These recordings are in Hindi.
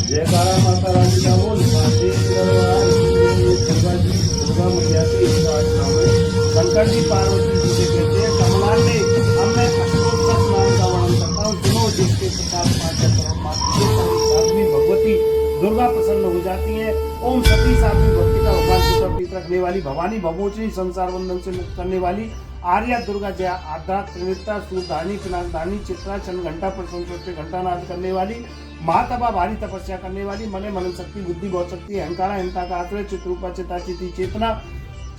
जयकारा माता रानी का बोल माते दरबार की दुर्गा जी दुर्गा मैया की 108 नाम है। शंकर जी पार्वती जी से कहते हैं कमलाने अब मैं अष्टोत्तर नाम का वर्णन करता हूँ, सुनो जिसके प्रसाद पाठक साध्वी भगवती दुर्गा प्रसन्न हो जाती है। ओम सती साध्वी भक्ति का भगवान की प्रतीत रखने वाली भवानी भगोचरी संसार बंधन से मुक्त करने वाली आर्या दुर्गा जया आद्रा त्रिनेत्रा सूरधानी पिनाकदानी चित्रा चंद घंटा पर संतोष घंटानाद करने वाली महातपा भारी तपस्या करने वाली मने मनन शक्ति बुद्धि बहुत शक्ति अहंकार अहंता का आश्रय चित्रूपा चिता चिति चेतना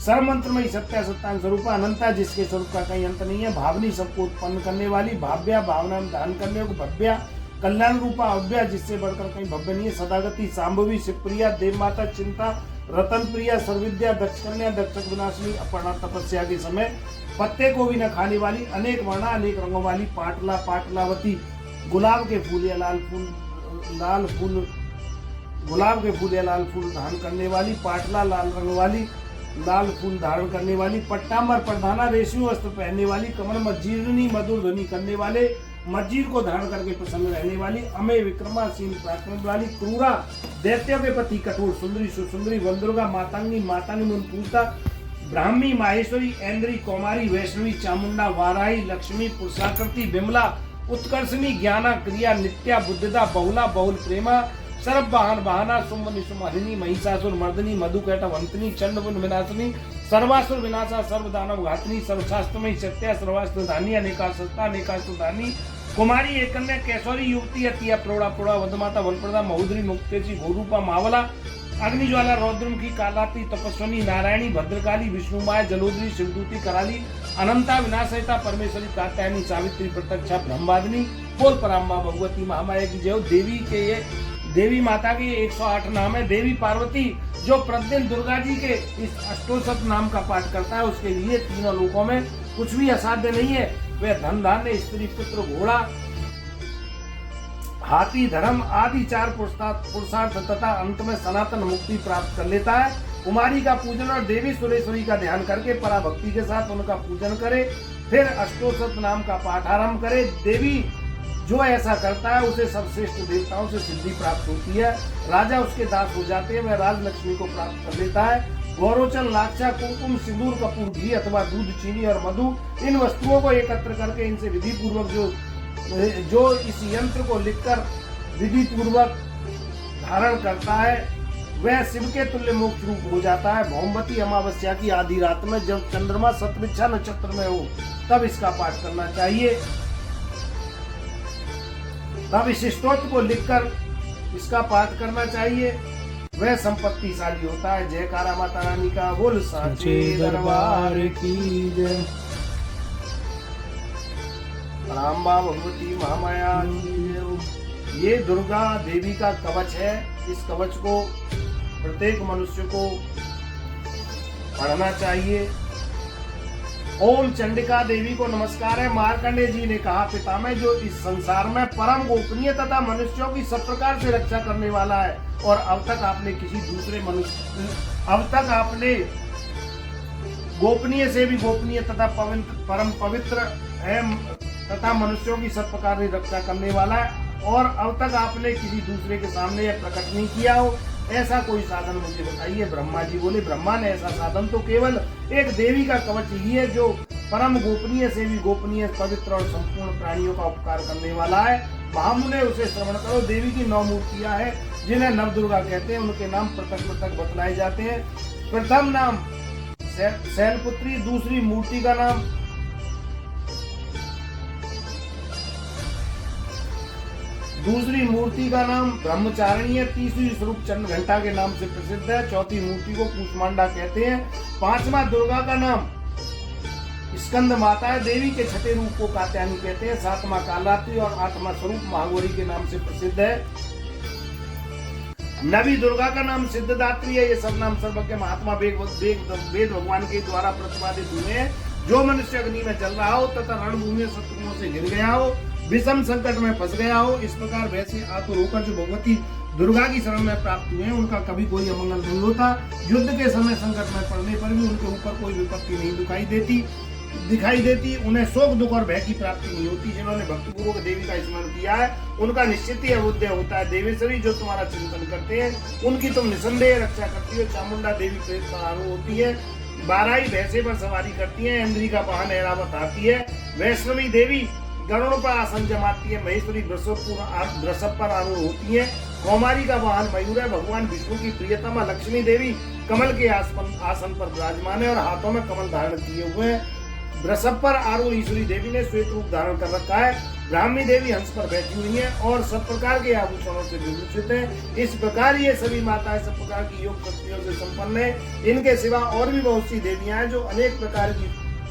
सर्वमंत्रमयी सत्या सत्तांग स्वरूपा अनंता जिसके स्वरूप का कहीं अंत नहीं है। भावनी सबको उत्पन्न करने वाली भाव्या भावना में दान करने को भव्या कल्याण रूपा अव्या जिससे बढ़कर कहीं भव्य नहीं है। सदागति सांभवी शिवप्रिया देवमाता चिंता रतन प्रिया सर्विद्या दक्ष कन्या दक्षक विनाशिनी अपर्णा तपस्या के समय पत्ते को भी न खाने वाली अनेक वर्णा अनेक रंगों वाली पाटला पाटलावती गुलाब के फूल या लाल फूल गुलाब के फूल या लाल फूल धारण करने वाली पाटला लाल रंग वाली लाल फूल धारण करने वाली पट्टांबर प्रधाना रेशमी वस्त्र पहनने वाली कमर मजीरनी मधुर ध्वनि करने वाले मजीर को धारण करके प्रसन्न रहने वाली अमे विक्रमासीन प्राक्रम वाली क्रूरा दैत्यों के पति कठोर सुंदरी सुसुंदरी वंदुर्गा मातांगी मातांगी मुनपूता ब्राह्मी माहेश्वरी ऐन्द्री कौमारी वैष्णवी चामुंडा वाराही लक्ष्मी पुरुषाकृति बिमला उत्कर्षणी ज्ञाना क्रिया नित्या बुद्धिदा बहुला बहुल प्रेमा सर्व वाहन वाहना सुम निशुम हरिणी महिषासुर मर्दनी मधुकैट वंतनी चंडमुन विनाशिनी सर्वासुर विनाशा सर्वदानव घातनी सर्वशास्त्रमयी सत्या सर्वास्त्र धानी अनेकास्त्र अनेकास्त्र धानी कुमारी एक कन्या कैशोरी युवती अतिया प्रौढ़ा प्रौढ़ा वदमाता वनप्रदा महुद्री मुक्तेशी गोरूपा मावला अग्निज्वाला रौद्रमुखी कालाती तपस्वनी नारायणी भद्रकाली विष्णुमाया जलोदरी शिवदूती कराली अनंता विनाशयता परमेश्वरी कात्यायनी सावित्री प्रत्यक्षा ब्रह्मादिनी बोल पराम्बा भगवती महामाया की जय। देवी के ये देवी माता के 108 नाम है। देवी पार्वती जो प्रतिदिन दुर्गा जी के इस अष्टोत्तर नाम का पाठ करता है उसके लिए तीनों लोकों में कुछ भी असाध्य नहीं है। वह धन धान्य स्त्री पुत्र घोड़ा हाथी धर्म आदि 4 पुरुषार्थ तथा अंत में सनातन मुक्ति प्राप्त कर लेता है। कुमारी का पूजन और देवी सुरेश्वरी का ध्यान करके पराभक्ति के साथ उनका पूजन करे, फिर अष्टोत्तर नाम का पाठ आरंभ करे। देवी जो ऐसा करता है उसे सर्वश्रेष्ठ देवताओं से सिद्धि प्राप्त होती है, राजा उसके दास हो जाते हैं, वह राजलक्ष्मी को प्राप्त कर लेता है। गौरोचन लाक्षा कुमकुम सिंदूर कपूर घी अथवा दूध चीनी और मधु इन वस्तुओं को एकत्र करके इनसे विधि पूर्वक जो इस यंत्र को लिखकर विधि पूर्वक धारण करता है वह शिव के तुल्य मोक्ष रूप हो जाता है। भौमवती अमावस्या की आधी रात में जब चंद्रमा शतभिक्षा नक्षत्र में हो तब इसका पाठ करना चाहिए। तब इस स्तोत्र को लिखकर इसका पाठ करना चाहिए, वह संपत्तिशाली होता है। जयकारा माता रानी का बोल साचे दरबार की जय। रामबा भगवती महामाया की जय। ये दुर्गा देवी का कवच है। इस कवच को प्रत्येक मनुष्य को पढ़ना चाहिए। ओम चंडिका देवी को नमस्कार है। मार्कंडेय जी ने कहा पितामह जो इस संसार में परम गोपनीय तथा मनुष्यों की सब प्रकार से रक्षा करने वाला है और अब तक आपने गोपनीय से भी गोपनीय तथा परम पवित्र है तथा मनुष्यों की सब प्रकार से रक्षा करने वाला है और अब तक आपने किसी दूसरे के सामने यह प्रकट नहीं किया हो, ऐसा कोई साधन मुझे बताइए। ब्रह्मा जी बोले ब्रह्मा ने ऐसा साधन तो केवल एक देवी का कवच ही है जो परम गोपनीय से भी गोपनीय पवित्र और संपूर्ण प्राणियों का उपकार करने वाला है। महामुने उसे श्रवण करो। देवी की 9 मूर्तियां हैं जिन्हें नवदुर्गा कहते हैं। उनके नाम पृथक पृथक बतलाए जाते हैं। प्रथम नाम शैलपुत्री, दूसरी मूर्ति का नाम ब्रह्मचारिणी है। तीसरी स्वरूप चंद्र घंटा के नाम से प्रसिद्ध है। चौथी मूर्ति को कूष्मांडा कहते हैं। 5वां दुर्गा का नाम स्कंद माता है। देवी के 6ठे रूप को कात्यायनी कहते हैं। 7वां कालात्री और 8वां स्वरूप महागौरी के नाम से प्रसिद्ध है। 9वीं दुर्गा का नाम सिद्धदात्री है। ये सब नाम सर्वज्ञ महात्मा वेद भगवान के द्वारा प्रतिपादित हुए हैं। जो मनुष्य अग्नि में जल रहा हो तथा रणभूमि में शत्रुओं से घिर गया हो, विषम संकट में फंस गया हो, इस प्रकार वैसे आतुर होकर जो भगवती दुर्गा की शरण में प्राप्त हुए हैं उनका कभी कोई अमंगल नहीं होता। युद्ध के समय संकट में पड़ने पर भी उनके ऊपर कोई विपत्ति नहीं दिखाई देती। दिखाई देती, उन्हें शोक दुख और भय की प्राप्ति नहीं होती। जिन्होंने भक्तिपूर्वक देवी का स्मरण किया है उनका निश्चित ही अबुद्धि होता है। देवेश्वरी जो तुम्हारा चिंतन करते हैं उनकी तुम निसंदेह रक्षा करती हो। चामुंडा देवी प्रेत पराणु होती है, बाराई भैंसे पर सवारी करती है, इंद्री का वाहन ऐरावत आती है। वैष्णवी देवी गरुड़ पर आसन जमाती है। महेश्वरी वृषभ पर आरूढ़ होती है। कौमारी का वाहन मयूर है। भगवान विष्णु की प्रियतमा लक्ष्मी देवी कमल के आसन पर विराजमान है और हाथों में कमल धारण किए हुए हैं। वृषभ पर आरूढ़ ईश्वरी देवी ने श्वेत रूप धारण कर रखा है। ब्राह्मी देवी हंस पर बैठी हुई है और सब प्रकार के आभूषणों से विभूषित है। इस प्रकार ये सभी माताएं सब प्रकार की योग शक्तियों से संपन्न है। इनके सिवा और भी बहुत सी देवियां हैं जो अनेक प्रकार की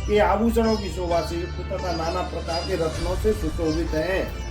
के आभूषणों की शोभा से युक्त तथा नाना प्रकार के रत्नों से सुशोभित हैं।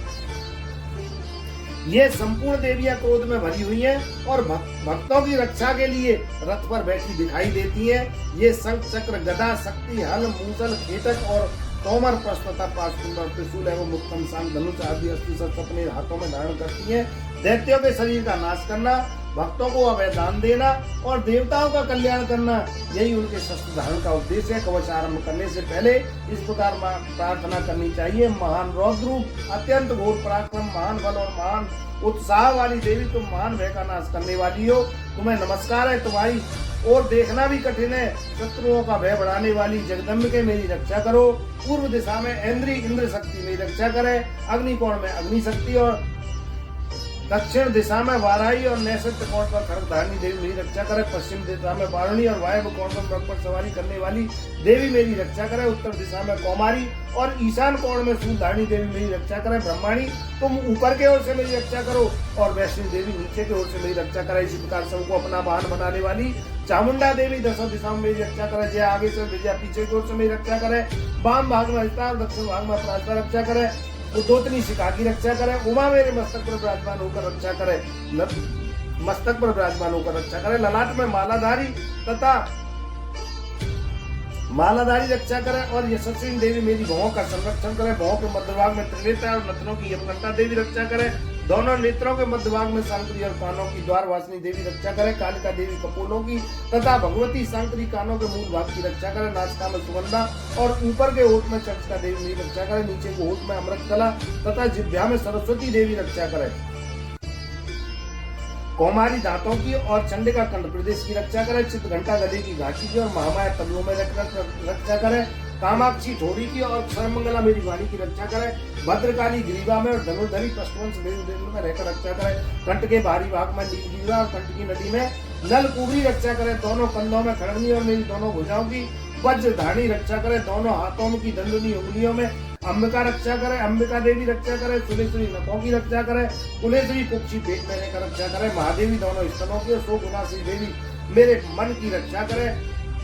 ये संपूर्ण देवियां क्रोध में भरी हुई हैं और भक्तों की रक्षा के लिए रथ पर बैठी दिखाई देती हैं। ये शंख चक्र गदा शक्ति हल मूसल खेटक और तोमर प्रश्न तथा पाशकुंडल त्रिशूल एवं उत्तम सांग धनुष आदि अस्त्र शस्त्र अपने हाथों में धारण करती हैं। दैत्यों के शरीर का नाश करना, भक्तों को अभय दान देना और देवताओं का कल्याण करना, यही उनके शस्त्र धारण का उद्देश्य है। कवच आरंभ करने से पहले इस प्रकार प्रार्थना करनी चाहिए। महान रौद्र रूप, अत्यंत घोर पराक्रम, महान बल और महान उत्साह वाली देवी, तुम महान भय का नाश करने वाली हो। तुम्हें नमस्कार है। तुम्हारी और देखना भी कठिन है। शत्रुओं का भय बढ़ाने वाली जगदम्बिके मेरी रक्षा करो। पूर्व दिशा में इंद्र शक्ति मेरी रक्षा करे। अग्निकोण में अग्नि शक्ति और दक्षिण दिशा में वाराही और नैऋत्य कोण पर खड्गधारिणी देवी मेरी रक्षा करे। पश्चिम दिशा में वारुणी और वायव्य कोण पर मृग पर सवारी करने वाली देवी मेरी रक्षा करे। उत्तर दिशा में कौमारी और ईशान कोण में शूलधारिणी देवी मेरी रक्षा करे। ब्रह्माणी तुम ऊपर की ओर से मेरी रक्षा करो और वैष्णवी देवी नीचे की ओर से मेरी रक्षा करे। इसी प्रकार सबको अपना वाहन बनाने वाली चामुंडा देवी दशों दिशाओं में मेरी रक्षा करे। जय आगे से विजया पीछे की ओर से मेरी रक्षा करे। वाम भाग में हस्ता और दक्षिण भाग में अपराजिता रक्षा करे। उद्योतनी शिखा की रक्षा करे। उमा मेरे मस्तक पर विराजमान होकर रक्षा करे। मस्तक पर विराजमान होकर रक्षा करे। ललाट में मालाधारी रक्षा करे और यशस्वी देवी मेरी भौं का संरक्षण करे। भौं के मध्य भाग में त्रिनेत्र और नथनों की यमघंटा देवी रक्षा करे। दोनों नेत्रों के मध्य भाग में सांकरी और कानों की द्वारवासिनी देवी रक्षा करे। कालिका देवी कपोलों की तथा भगवती सांकरी कानों के मूल भाग की रक्षा करे। नासिका में सुगंधा और ऊपर के होठ में चंद्रिका देवी मेरी रक्षा करे। नीचे के होठ में अमृतकला तथा जिह्वा में सरस्वती देवी रक्षा करे। कौमारी दांतों की और चंडिका कंठ प्रदेश की रक्षा करे। चित्त घंटा गले की घाटी की और महामाया तलुओं में रक्षा करे। कामाक्षी ठोड़ी की और सर्वमंगला मेरी वाणी की रक्षा करे। भद्रकाली ग्रीवा में और धनुर्धरी पृष्ठवंश में रहकर रक्षा करे। कंठ के बाहरी भाग में नीलगिरिवा और कंठ की नदी में नल कुबरी रक्षा करे। दोनों कंधों में खड़गनी और मेरी दोनों भुजाओं की वज्रधारणी रक्षा करे। दोनों हाथों की दंडनी उंगलियों में अंबिका रक्षा करे। अंबिका देवी रक्षा करे। सुलेश्वरी नखों की रक्षा करे। कुलेश्वरी कुक्षी पेट में रहकर रक्षा करे। महादेवी दोनों स्तनों की और शोभुनासी देवी मेरे मन की रक्षा करे।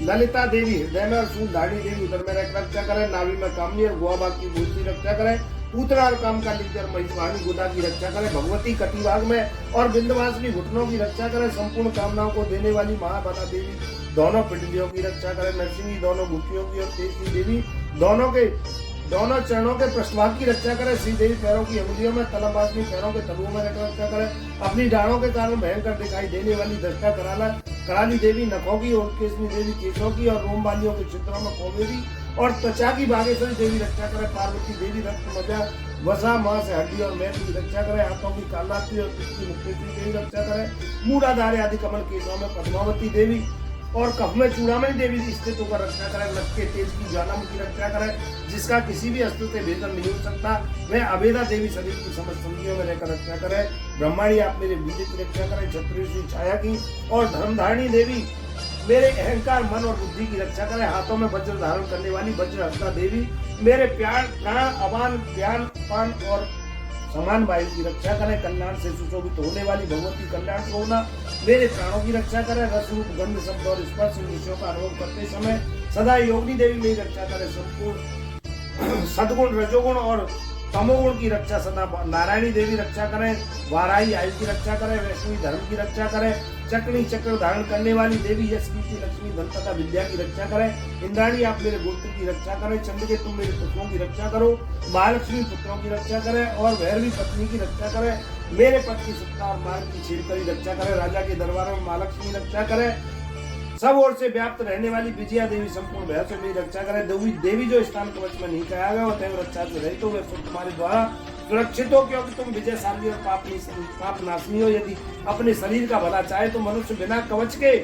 ललिता देवी हृदय में और शूलधारिणी देवी उदर में रहकर रक्षा करे। नाभि में कामनी और गुहा भाग की मूर्ति रक्षा करे। पूतना और काम का लीकर महिषवाहिनी गुदा की रक्षा करे। भगवती कटिभाग में और बिंदवासिनी घुटनों की रक्षा करे। संपूर्ण कामनाओं को देने वाली महाबला देवी दोनों पिंडलियों की रक्षा करे। नरसिंही दोनों घुटियों की और तेजसी देवी दोनों चरणों के पृष्ठभाग की रक्षा करे। श्री देवी पैरों की अंगुलियों में, तलवासिनी पैरों के तलुओं में रहकर रक्षा करे। अपनी डालों के कारण भयंकर दिखाई देने वाली दृष्टा कराली देवी नखों की और केशनी देवी केशों की और रोम वालियों के चित्रों में कोवेरी और त्वचा की बागेश्वरी देवी रक्षा करे। पार्वती देवी रक्त मजा वसा मांस हड्डी और मैल की रक्षा करे। हाथों की कालात्री और की मुक्तेश्वरी देवी रक्षा करे। मूढ़ाधारी आदि कमल केशों में पद्मावती देवी और कफ में चूड़ामणि देवी स्थित होकर रक्षा करे। नख के तेज की ज्वालामुखी रक्षा करे। जिसका किसी भी अस्त्र से भेदन नहीं हो सकता, वह अभेदा देवी शरीर की समस्त संधियों में रहकर रक्षा करे। ब्रह्माणी आप मेरे बीज की रक्षा करे। क्षत्रिय छाया की और धर्मधारिणी देवी मेरे अहंकार मन और बुद्धि की रक्षा करे। हाथों में वज्र धारण करने वाली वज्रहस्ता देवी मेरे प्राण अपान ज्ञान पान और समान वायु की रक्षा करे। कल्याण से सुशोभित होने वाली भगवती कल्याण होना मेरे प्राणों की रक्षा करे। रस रूप गंध शब्द और स्पर्श विषयों का अनुभव करते समय सदा योगिनी देवी मेरी रक्षा करे। संपूर्ण सदगुण रजोगुण और तमोगुण की रक्षा सदा नारायणी देवी रक्षा करे। वाराही आयु की रक्षा करे। वैष्णवी धर्म की रक्षा करे। चक्री चक्र धारण करने वाली देवी यश कीर्ति लक्ष्मी धन तथा विद्या की रक्षा करे। इंद्राणी आप मेरे गोत्र की रक्षा करें। चंद्रिके तुम मेरे पुत्रों की रक्षा करो। महालक्ष्मी पुत्रों की रक्षा करे और भैरवी पत्नी की रक्षा करे। मेरे पद की सत्ता और मार्ग की छेड़ करी रक्षा करे। राजा के दरबार में महालक्ष्मी रक्षा करे। सब ओर से व्याप्त रहने वाली विजया देवी संपूर्ण भय से मेरी रक्षा करे। देवी जो स्थान कवच में नहीं कहा गया अतएव रक्षा से रहित हो, वे तुम्हारे द्वारा सुरक्षित हो, क्योंकि तुम विजयशाली और पाप नाशनी हो। यदि अपने शरीर का भला चाहे तो मनुष्य बिना कवच के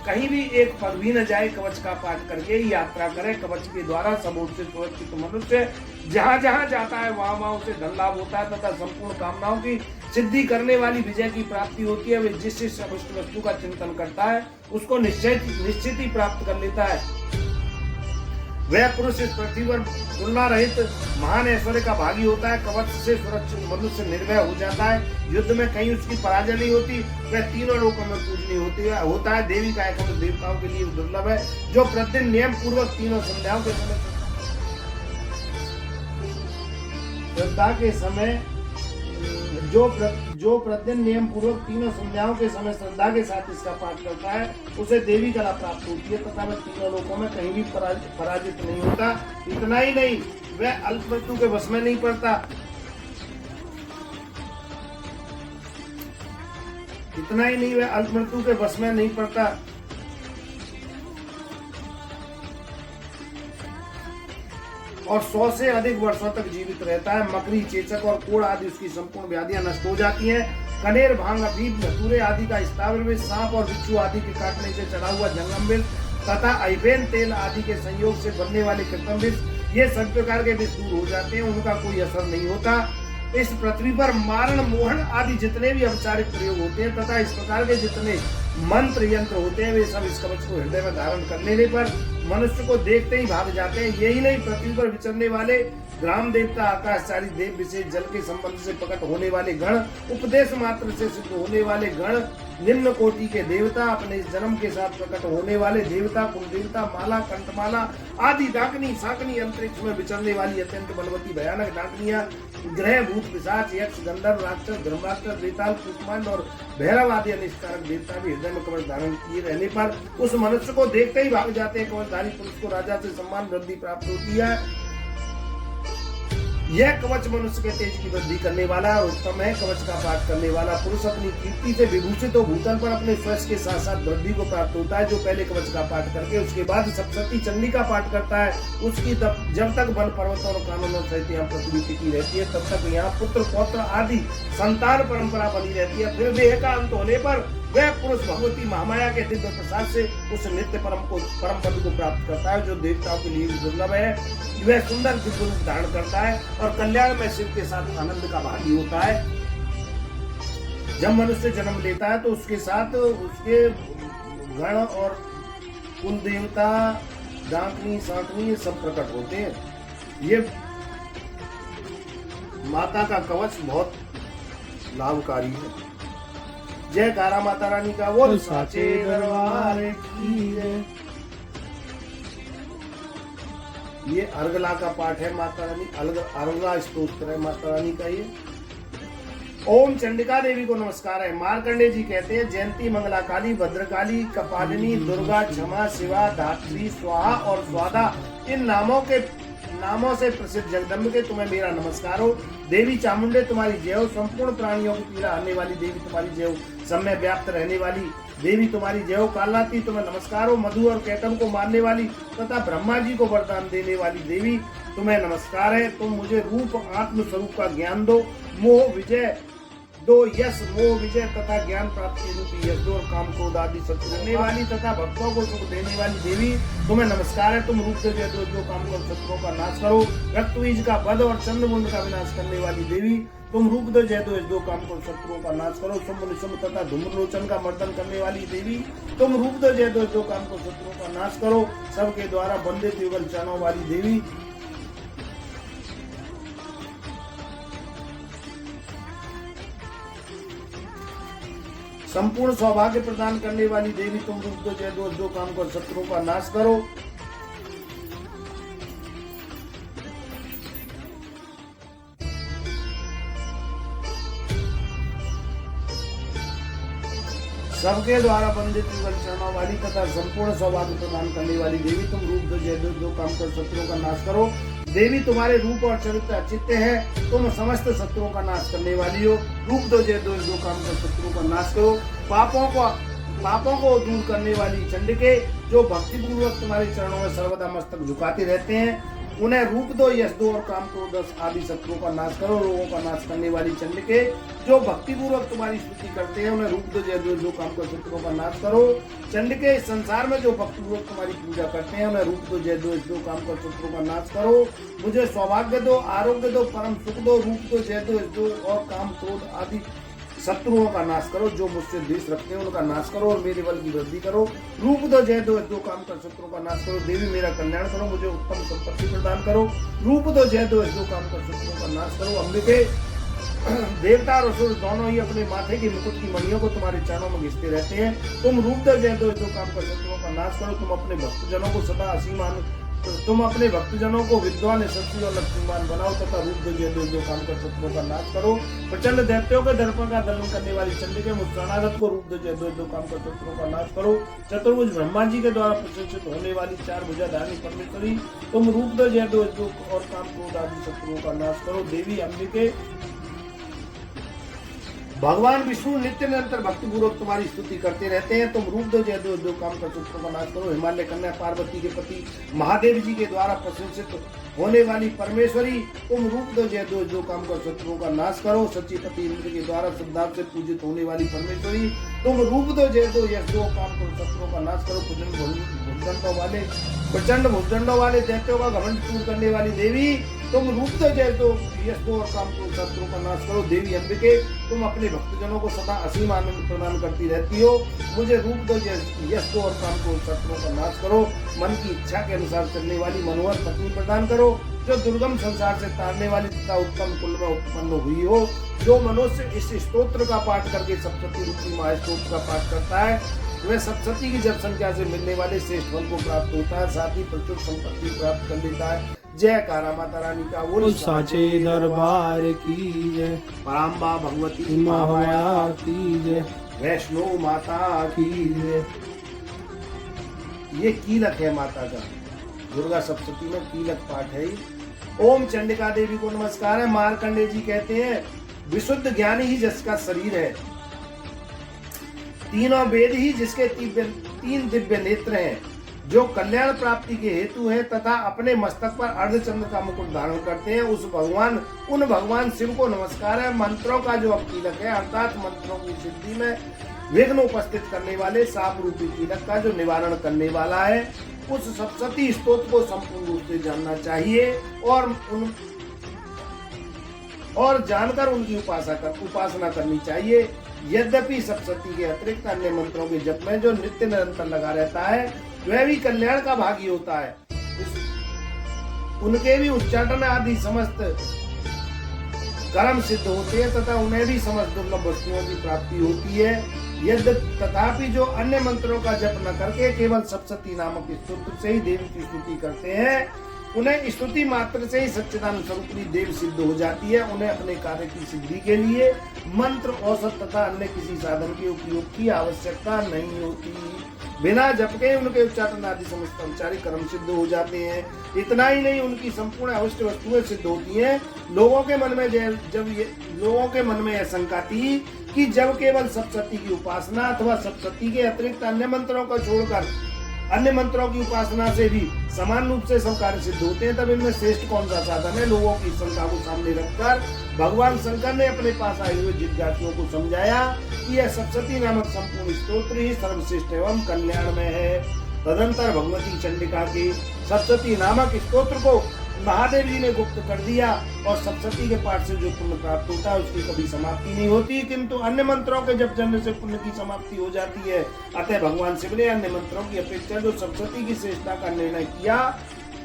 कहीं भी एक पग भी न जाए, कवच का पाठ करके ही यात्रा करे। कवच के द्वारा सब ओर से सुरक्षित मनुष्य जहाँ जहाँ जाता है वहाँ वहाँ उसे धन लाभ होता है तथा संपूर्ण कामनाओं की सिद्धि करने वाली विजय की प्राप्ति होती है। वे जिस वस्तु का चिंतन करता है उसको निश्चित ही प्राप्त कर लेता है। वह पुरुष इस पृथ्वी पर तुलना रहित महान ऐश्वर्य का भागी होता है। कवच से सुरक्षित मनुष्य निर्भय हो जाता है, युद्ध में कहीं उसकी पराजय नहीं होती। वह तीनों लोकों में पूजनीय होता है। देवी का एक देवताओं के लिए दुर्लभ है, जो प्रतिदिन नियम पूर्वक तीनों संध्याओं के समय जो प्रतिदिन नियम पूर्वक तीनों संध्याओं के समय श्रद्धा के साथ इसका पाठ करता है उसे देवी कला प्राप्त होती है तथा वह तीनों लोकों में कहीं भी पराजित नहीं होता। इतना ही नहीं, वह अल्प मृत्यु के वश में नहीं पड़ता। इतना ही नहीं, वह अल्प मृत्यु के वश में नहीं पड़ता। और 100 से अधिक वर्षों तक जीवित रहता है। मकड़ी, चेचक और कोड़ आदि उसकी संपूर्ण व्याधियां नष्ट हो जाती हैं। कनेर, भांग, अफीम, धतूरे आदि का स्थावर विष, सांप और बिच्छू आदि के काटने से चढ़ा हुआ जंगम विष तथा अइबेन तेल आदि के संयोग से बनने वाले कृत्रिम विष, ये सब प्रकार के विष दूर हो जाते हैं, उनका कोई असर नहीं होता। इस पृथ्वी पर मारण, मोहन आदि जितने भी औपचारिक प्रयोग होते हैं तथा इस प्रकार के जितने मंत्र यंत्र होते हैं वे सब इस कवच को हृदय में धारण कर लेने पर मनुष्य को देखते ही भाग जाते हैं। यही नहीं, पृथ्वी पर विचरने वाले ग्राम देवता, आकाशचारी देव, विशेष जल के संबंध से प्रकट होने वाले गण, उपदेश मात्र से सिद्ध होने वाले गण, निम्न कोटि के देवता, अपने इस जन्म के साथ प्रकट होने वाले देवता, कुल देवता, माला, कंठमाला आदि डाकनी, साकनी, अंतरिक्ष में विचरने वाली अत्यंत बलवती भयानक डाकनियां, ग्रह, भूत, पिशाच, यक्ष, गंधर्व, राक्षस, धर्माक्षर, बेताल, कुष्मांड और भैरव आदि अनिष्टकारक देवता भी हृदय में कवच धारण किए रहने पर उस मनुष्य को देखते ही भाग जाते हैं। कवचधारी पुरुष को राजा से सम्मान वृद्धि प्राप्त होती है। यह कवच मनुष्य के तेज की वृद्धि करने वाला और उत्तम है। कवच का पाठ करने वाला पुरुष अपनी कीर्ति से विभूषित हो भूतल पर अपने स्वर्ष के साथ साथ वृद्धि को प्राप्त होता है। जो पहले कवच का पाठ करके उसके बाद सप्तशती चंडी का पाठ करता है, उसकी जब तक बल, पर्वतों और कानूनों सहित यहाँ पृथ्वी टिकी रहती है तब तक यहाँ पुत्र, पौत्र आदि संतान परंपरा बनी रहती है। फिर देह का अंत होने पर वह पुरुष भगवती महामाया के दिव्य प्रसाद से उस नित्य परम पद को प्राप्त करता है, जो देवताओं के लिए दुर्लभ है। वह सुंदर दिव्य रूप धारण करता है और कल्याण में शिव के साथ आनंद का भागी होता है। जब मनुष्य जन्म लेता है तो उसके साथ उसके गण और कुल देवता, डाकनी, सांकनी, ये सब प्रकट होते हैं। ये माता का कवच बहुत लाभकारी है। जयकारा माता रानी का बोल साचे दरबार की जय। ये अर्गला का पाठ है माता रानी, अर्गला स्तोत्र है माता रानी का ये। ओम चंडिका देवी को नमस्कार है। मार्कंडे जी कहते हैं, जयंती, मंगला काली, भद्रकाली, कपालिनी, दुर्गा, क्षमा, शिवा, धात्री, स्वाहा और स्वादा, इन नामों से प्रसिद्ध जगदम्बे तुम्हें मेरा नमस्कार हो। देवी चामुंडे तुम्हारी जय हो। संपूर्ण प्राणियों की पीड़ा हरने वाली देवी तुम्हारी जय हो। सब में व्याप्त रहने वाली देवी तुम्हारी जय हो। कालरात्रि तुम्हें नमस्कार हो। मधु और कैटम को मारने वाली तथा ब्रह्मा जी को वरदान देने वाली देवी तुम्हें नमस्कार है। तुम मुझे रूप आत्म स्वरूप का ज्ञान दो, मोह विजय दो, यश, मोह विजय तथा ज्ञान प्राप्ति रूपी यश दो और काम क्रोध आदि शत्रु करने वाली तथा भक्तों को सुख देने वाली देवी तुम्हें नमस्कार है। तुम रूप से जो काम क्रोध शत्रुओं का नाश करो, रक्तबीज का वध और चंद्रमुंड का विनाश करने वाली देवी तुम रूप दो जय दो काम क्रोध शत्रुओं का नाश करो। शुंभ निशुंभ तथा धूम्रलोचन का मर्दन करने वाली देवी तुम रूप दो जय दो काम क्रोध शत्रुओं का नाश करो। सबके द्वारा वंदित युगल चरणों वाली देवी संपूर्ण सौभाग्य प्रदान करने वाली देवी तुम रूप दो जय दो काम कर शत्रुओं का नाश करो। सबके द्वारा वंदित युगल चरणों वाली तथा संपूर्ण सौभाग्य प्रदान करने वाली देवी तुम रूप दो जय दो काम कर शत्रुओं का नाश करो। देवी तुम्हारे रूप और चरित्र अचित्य है। तुम समस्त शत्रुओं का नाश करने वाली हो। रूप दो जय दो काम कर शत्रुओं का नाश करो। पापों को दूर करने वाली चंडिके, जो भक्तिपूर्वक तुम्हारे चरणों में सर्वदा मस्तक झुकाते रहते हैं, उन्हें रूप दो, यश दो और काम क्रोध आदि शत्रुओं का नाश करो। रोगों का नाश करने वाली चंडिके, जो भक्तिपूर्वक तुम्हारी स्तुति करते हैं, उन्हें रूप दो, जय दो, जो काम कर शत्रुओं का नाश करो। चंडिके, इस संसार में जो भक्तिपूर्वक तुम्हारी पूजा करते हैं, उन्हें रूप दो, जय दो, जो काम कर शत्रुओं का नाश करो। मुझे सौभाग्य दो, आरोग्य दो, परम सुख दो, रूप दो, जय दो और काम क्रोध आदि शत्रुओं का नाश करो। जो मुझसे द्वेष रखते हैं उनका नाश करो और मेरे बल की वृद्धि करो। रूप दो, जय दो, काम कर शत्रुओं का नाश करो। देवी, मेरा कल्याण करो, मुझे उत्तम संपत्ति प्रदान करो। रूप दो, जय दो, काम कर शत्रुओं का नाश करो। अम्बिके, देवता और असुर दोनों ही अपने माथे के मुकुट की मणियों को तुम्हारे चरणों में घिसते रहते हैं। तुम रूप दो, जय दो, काम कर शत्रुओं का नाश करो। तुम अपने भक्तजनों को सदा असीमान तुम अपने भक्तजनों को विद्वान, यशस्वी और लक्ष्मीवान बनाओ तथा रूप दो, जय दो, काम कर शत्रुओं का नाश करो। प्रचंड दैत्यों के दर्पण का दलन करने वाली चंडिके, मुस्कानारथ को रूप दो, जय दो, काम कर शत्रुओं का नाश करो। चतुर्भुज ब्रह्मा जी के द्वारा प्रशंसित होने वाली चार भुजाधारिणी परमेश्वरी, तुम रूप दो, जय दो और काम क्रोध आदि शत्रुओं का नाश करो। देवी अम्बिके, भगवान विष्णु नित्य निरंतर भक्तिपूर्वक तुम्हारी स्तुति करते रहते हैं। तुम रूप दो, जय दो, काम कर शत्रुओं का नाश करो। हिमालय कन्या पार्वती के पति महादेव जी के द्वारा प्रशंसित होने वाली परमेश्वरी, तुम रूप दो, जय दो, काम कर शत्रुओं का नाश करो। सचिपति इंद्र के द्वारा श्रद्धा से पूजित होने वाली परमेश्वरी, तुम रूप दो, जय दो, यश दो, काम कर शत्रुओं का नाश करो। प्रचंड भुजदंडों वाले दैत्यों का घमंड दूर करने वाली देवी, तुम रूप दो, जय दो, यश दो और काम क्रोध शत्रुओं का नाश करो। देवी अम्बिके, तुम अपने भक्तजनों को सदा असीम आनंद प्रदान करती रहती हो। मुझे रूप दो, यश दो और काम क्रोध शत्रुओं का नाश करो। मन की इच्छा के अनुसार चलने वाली मनोहर पत्नी प्रदान करो, जो दुर्गम संसार से तारने वाली तथा उत्तम कुल में उत्पन्न हुई हो। जो मनुष्य इस स्तोत्र का पाठ करके सप्तशती रूपी महास्तोत्र का पाठ करता है, वह सप्तशती की जप संख्या से मिलने वाले श्रेष्ठ फल को प्राप्त होता है, साथ ही प्रचुर संपत्ति प्राप्त कर लेता है। जयकारा माता रानी का बोल साचे दरबार की जय, पराम्बा भगवती महामाया की जय, वैष्णो माता की जय। ये कीलक है माता का, दुर्गा सप्तशती में कीलक पाठ है। ओम चंडिका देवी को नमस्कार है। मार्कंडेय जी कहते हैं, विशुद्ध ज्ञानी ही जिसका शरीर है, तीनों वेद ही जिसके तीन दिव्य नेत्र हैं, जो कल्याण प्राप्ति के हेतु हैं तथा अपने मस्तक पर अर्धचंद्र का मुकुट धारण करते हैं, उन भगवान शिव को नमस्कार है। मंत्रों का जो कीलक है, अर्थात मंत्रों की सिद्धि में विघ्न उपस्थित करने वाले साप रूपी कीलक का जो निवारण करने वाला है, उस सप्तशती स्तोत्र को संपूर्ण रूप से जानना चाहिए और जानकर उनकी उपासना करनी चाहिए। यद्यपि सप्तशती के अतिरिक्त अन्य मंत्रों के जप में जो नित्य निरंतर लगा रहता है, वह भी कल्याण का भागी होता है। उनके भी उच्चाटन आदि समस्त कर्म सिद्ध होते हैं तथा उन्हें भी समस्त दुर्लभ वस्तुओं की प्राप्ति होती है। तथापि जो अन्य मंत्रों का जप न करके केवल सप्तशती नामक स्तोत्र से ही देवी की स्तुति करते हैं, उन्हें स्तुति मात्र से ही सच्चिदानंद स्वरूपी देव सिद्ध हो जाती है। उन्हें अपने कार्य की सिद्धि के लिए मंत्र, औषध तथा अन्य किसी साधन के उपयोग की आवश्यकता नहीं होती। बिना जप के उनके उच्चाटन आदि समस्त औपचारिक कर्म सिद्ध हो जाते हैं। इतना ही नहीं, उनकी संपूर्ण अवश्य वस्तुएं सिद्ध होती हैं। लोगों के मन में यह शंका थी कि जब केवल सप्तशती की उपासना अथवा सप्तशती के अतिरिक्त अन्य मंत्रों को छोड़कर अन्य मंत्रों की उपासना से भी समान रूप से सब कार्य सिद्ध होते हैं, तब इनमें श्रेष्ठ कौन सा साधन है। लोगों की शंका को सामने रखकर भगवान शंकर ने अपने पास आए हुए जिज्ञासुओं को समझाया कि यह सप्तशती नामक संपूर्ण स्तोत्र ही सर्वश्रेष्ठ एवं कल्याण में है। तदंतर भगवती चंडिका के सप्तशती नामक स्तोत्र को महादेव जी ने गुप्त कर दिया और सप्तशती के पाठ से जो पुण्य प्राप्त होता है उसकी कभी समाप्ति नहीं होती, किंतु अन्य मंत्रों के जप करने से पुण्य की समाप्ति हो जाती है। अतः भगवान शिव ने अन्य मंत्रों की अपेक्षा जो सप्तशती की श्रेष्ठता का निर्णय किया,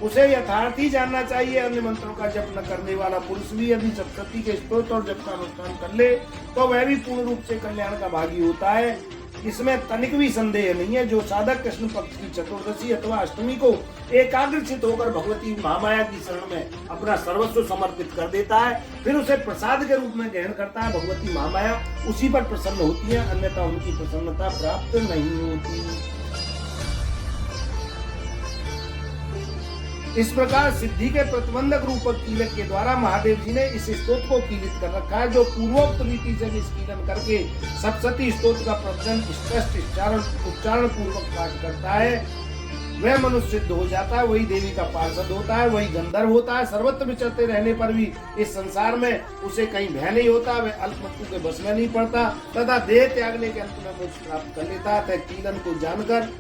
उसे यथार्थ ही जानना चाहिए। अन्य मंत्रों का जप न करने वाला पुरुष भी यदि सप्तशती के स्तोत्र और जप का अनुष्ठान कर ले तो वह भी पूर्ण रूप से कल्याण का भागी होता है। इसमें तनिक भी संदेह नहीं है। जो साधक कृष्ण पक्ष की चतुर्दशी अथवा अष्टमी को एकाग्रचित होकर भगवती महामाया की शरण में अपना सर्वस्व समर्पित कर देता है, फिर उसे प्रसाद के रूप में ग्रहण करता है, भगवती महामाया उसी पर प्रसन्न होती है, अन्यथा उनकी प्रसन्नता प्राप्त नहीं होती। इस प्रकार सिद्धि के प्रतिबंधक रूपक कीलक के द्वारा महादेव जी ने इस स्तोत्र को कीलित कर रखा है। जो पूर्वोक्त रीति से निष्कीलन करके सप्तशती स्तोत्र का प्रवचन स्पष्ट उच्चारण पूर्वक पाठ करता है, वह मनुष्य सिद्ध हो जाता है, वही देवी का पार्षद होता है, वही गंधर्व होता है। सर्वत्र विचरते रहने पर भी इस संसार में उसे कहीं भय नहीं होता, वह अल्प मृत्यु के बस में नहीं पड़ता तथा देह त्यागने के अंत में मोक्ष प्राप्त कर लेता है। कीलन को जानकर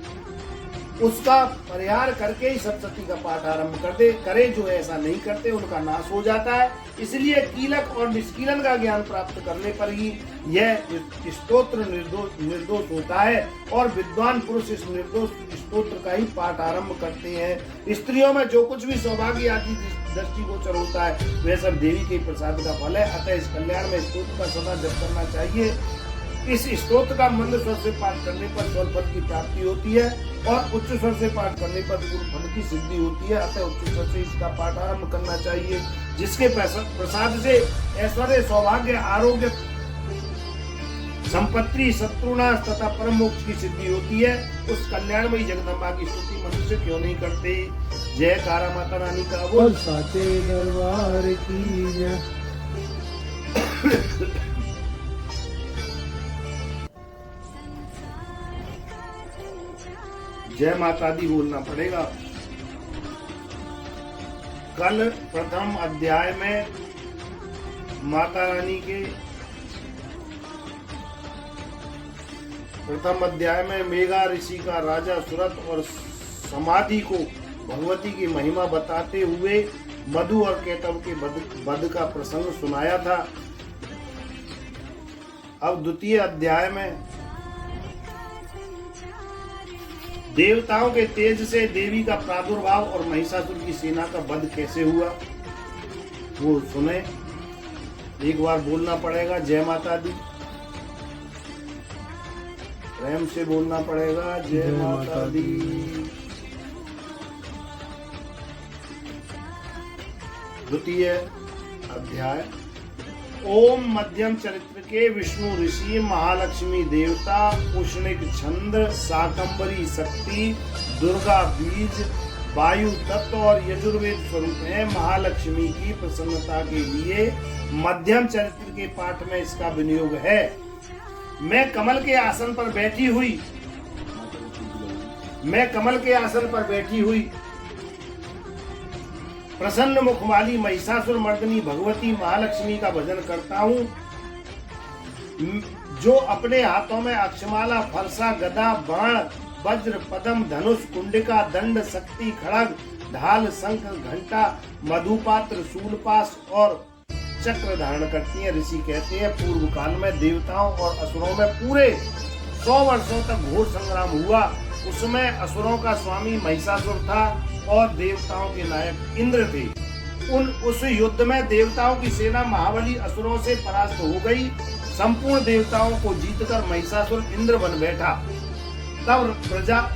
उसका परिहार करके ही सप्तशती का पाठ आरंभ करे। जो ऐसा नहीं करते उनका नाश हो जाता है। इसलिए कीलक और निष्कीलन का ज्ञान प्राप्त करने पर ही यह स्तोत्र निर्दोष होता है और विद्वान पुरुष इस निर्दोष स्तोत्र का ही पाठ आरंभ करते हैं। स्त्रियों में जो कुछ भी सौभाग्य आदि दृष्टिगोचर होता है वह सब देवी के प्रसाद का फल है। अतः इस कल्याण में स्तोत्र का सदा जप करना चाहिए। इस स्तोत्र का मंद स्वर से पाठ करने पर स्वर फल की प्राप्ति होती है और उच्च स्वर से पाठ करने पर गुरु फल की सिद्धि होती है। अतः उच्च स्वर से इसका पाठ आरंभ करना चाहिए, जिसके प्रसाद से ऐश्वर्य, सौभाग्य, आरोग्य, संपत्ति, शत्रुनाश तथा परम मोक्ष की सिद्धि होती है। उस कल्याणमयी जगदम्बा की स्तुति मनुष्य क्यों नहीं करते। जय कारा माता रानी का बोल, साचे दरबार की जय। जय माता दी बोलना पड़ेगा। कल प्रथम अध्याय में माता रानी के प्रथम अध्याय में मेघा ऋषि का राजा सुरत और समाधि को भगवती की महिमा बताते हुए मधु और केतव के वध का प्रसंग सुनाया था। अब द्वितीय अध्याय में देवताओं के तेज से देवी का प्रादुर्भाव और महिषासुर की सेना का वध कैसे हुआ वो सुने। एक बार बोलना पड़ेगा जय माता दी, प्रेम से बोलना पड़ेगा जय माता दी। द्वितीय अध्याय। ओम मध्यम चरित्र के विष्णु ऋषि, महालक्ष्मी देवता, उष्णिक छंद, शाकंभरी शक्ति, दुर्गा बीज, वायु तत्व और यजुर्वेद स्वरूप है। महालक्ष्मी की प्रसन्नता के लिए मध्यम चरित्र के पाठ में इसका विनियोग है। मैं कमल के आसन पर बैठी हुई प्रसन्न मुख वाली महिषासुर मर्दनी भगवती महालक्ष्मी का भजन करता हूँ, जो अपने हाथों में अक्षमाला, फरसा, गदा, बाण, वज्र, पदम, धनुष, कुंडिका, दंड, शक्ति, खड़ग, ढाल, शंख, घंटा, मधुपात्र, शूलपाश और चक्र धारण करती हैं। ऋषि कहते हैं पूर्व काल में देवताओं और असुरों में पूरे 100 वर्षों तक घोर संग्राम हुआ। उसमें असुरों का स्वामी महिषासुर था और देवताओं के नायक इंद्र थे। उस युद्ध में देवताओं की सेना महाबली असुरों से परास्त हो गई। संपूर्ण देवताओं को जीतकर महिषासुर इंद्र बन बैठा। तब